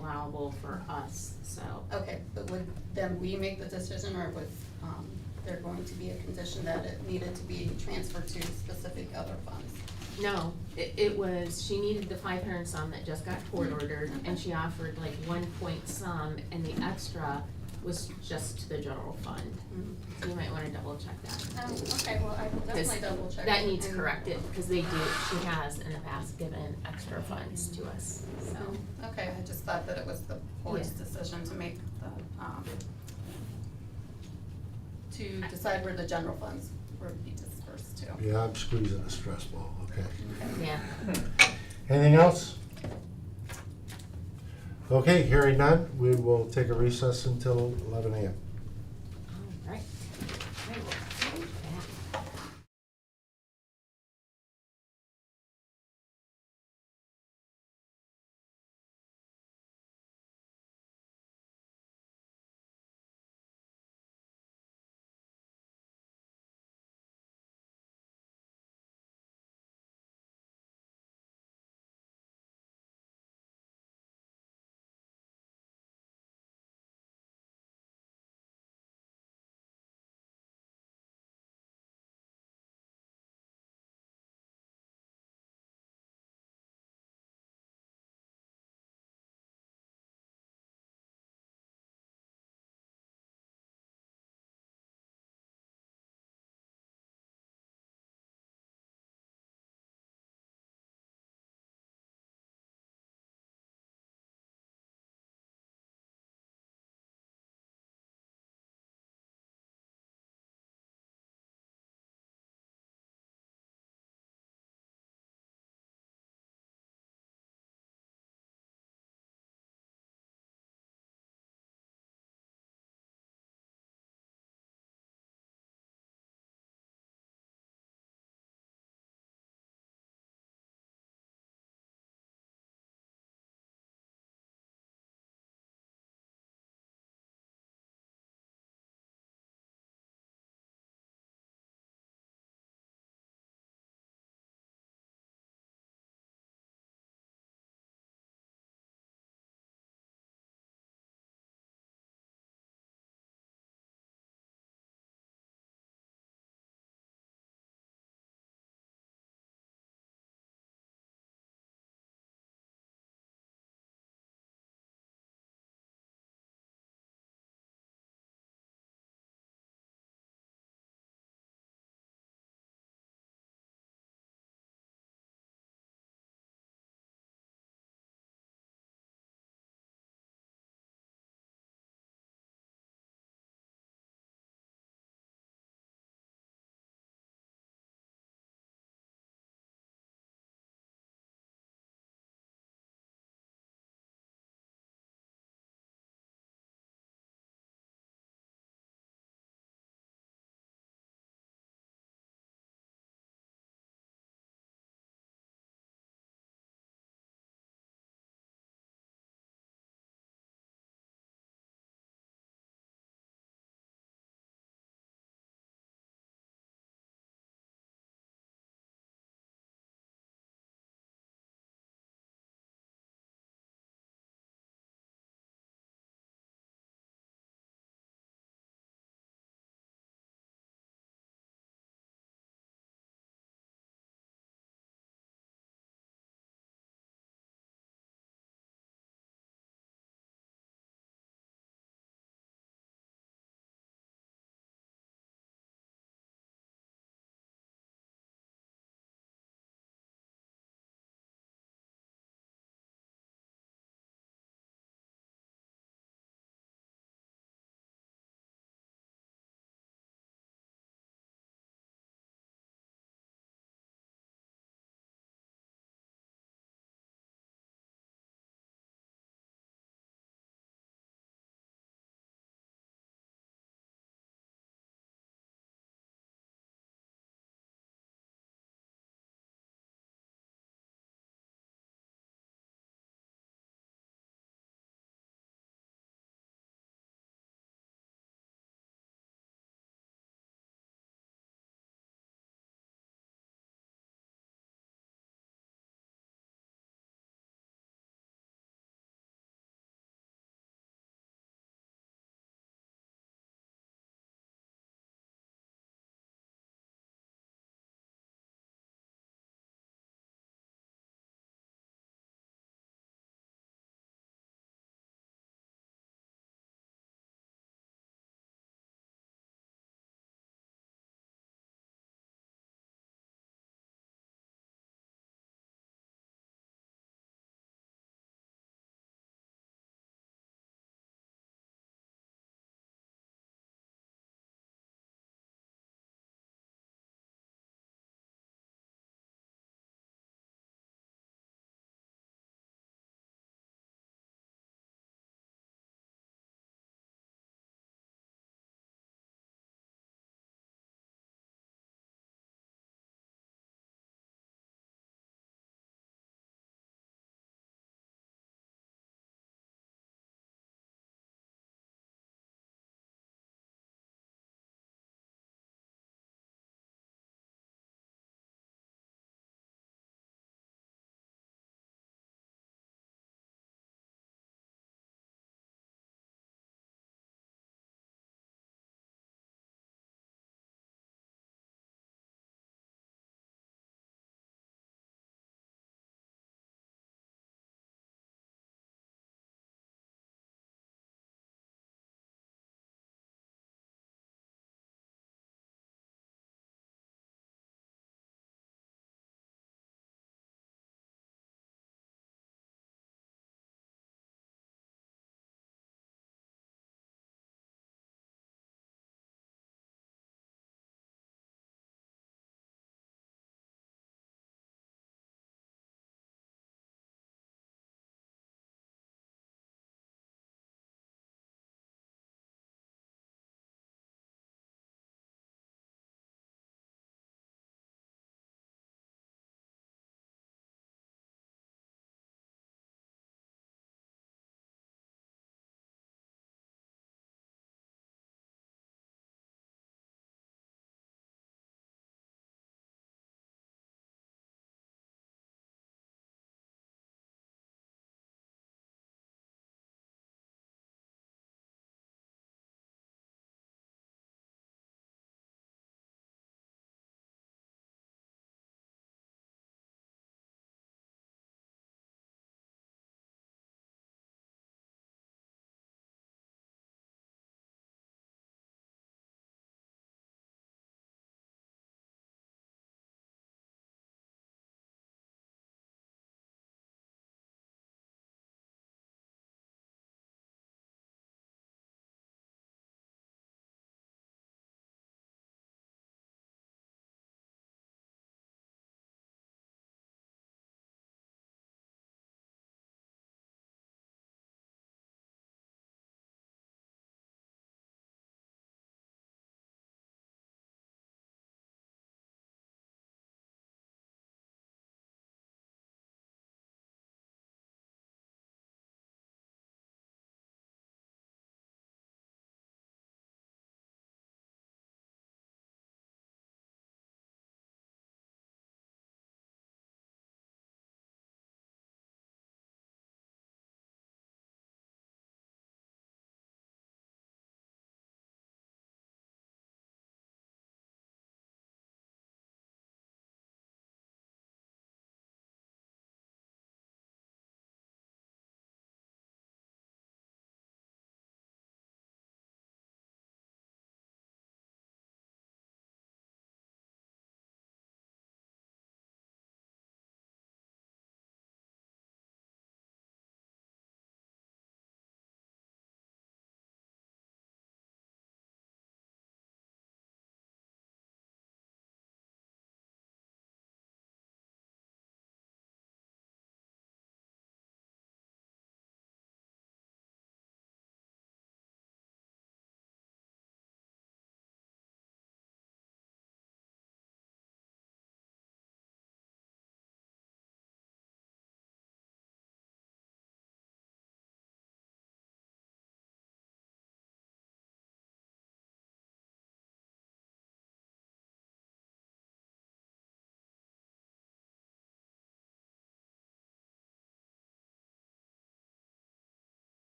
allowable for us, so. Okay, but would then we make the decision, or would, there going to be a condition that it needed to be transferred to specific other funds? No, it was, she needed the 500 and some that just got court ordered, and she offered like 1 point some, and the extra was just to the general fund. So you might wanna double check that. Okay, well, I will definitely double check. That needs and- corrected, because they do, she has in the past given extra funds to us, so. Okay, I just thought that it was the board's Yeah. decision to make the, to decide where the general funds would be dispersed to. Yeah, I'm squeezing a stress ball, okay. Yeah. Anything else? Okay, hearing none, we will take a recess until 11 a.m. All right. I will save that.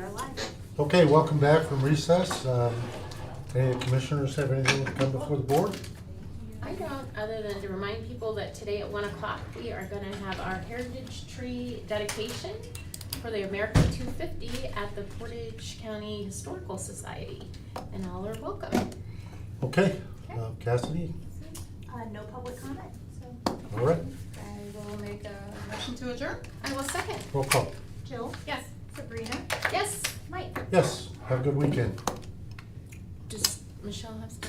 are live. Okay, welcome back from recess. Any of the commissioners have anything to come before the board? I don't, other than to remind people that today at 1 o'clock, we are gonna have our heritage tree dedication for the America 250 at the Portage County Historical Society, and all are welcome. Okay, Cassidy, No public comment, so all right, I will make a motion to adjourn. I will second. roll call. Jill, Yes. Sabrina, Yes. Mike. Yes, have a good weekend. Does Michelle have stuff?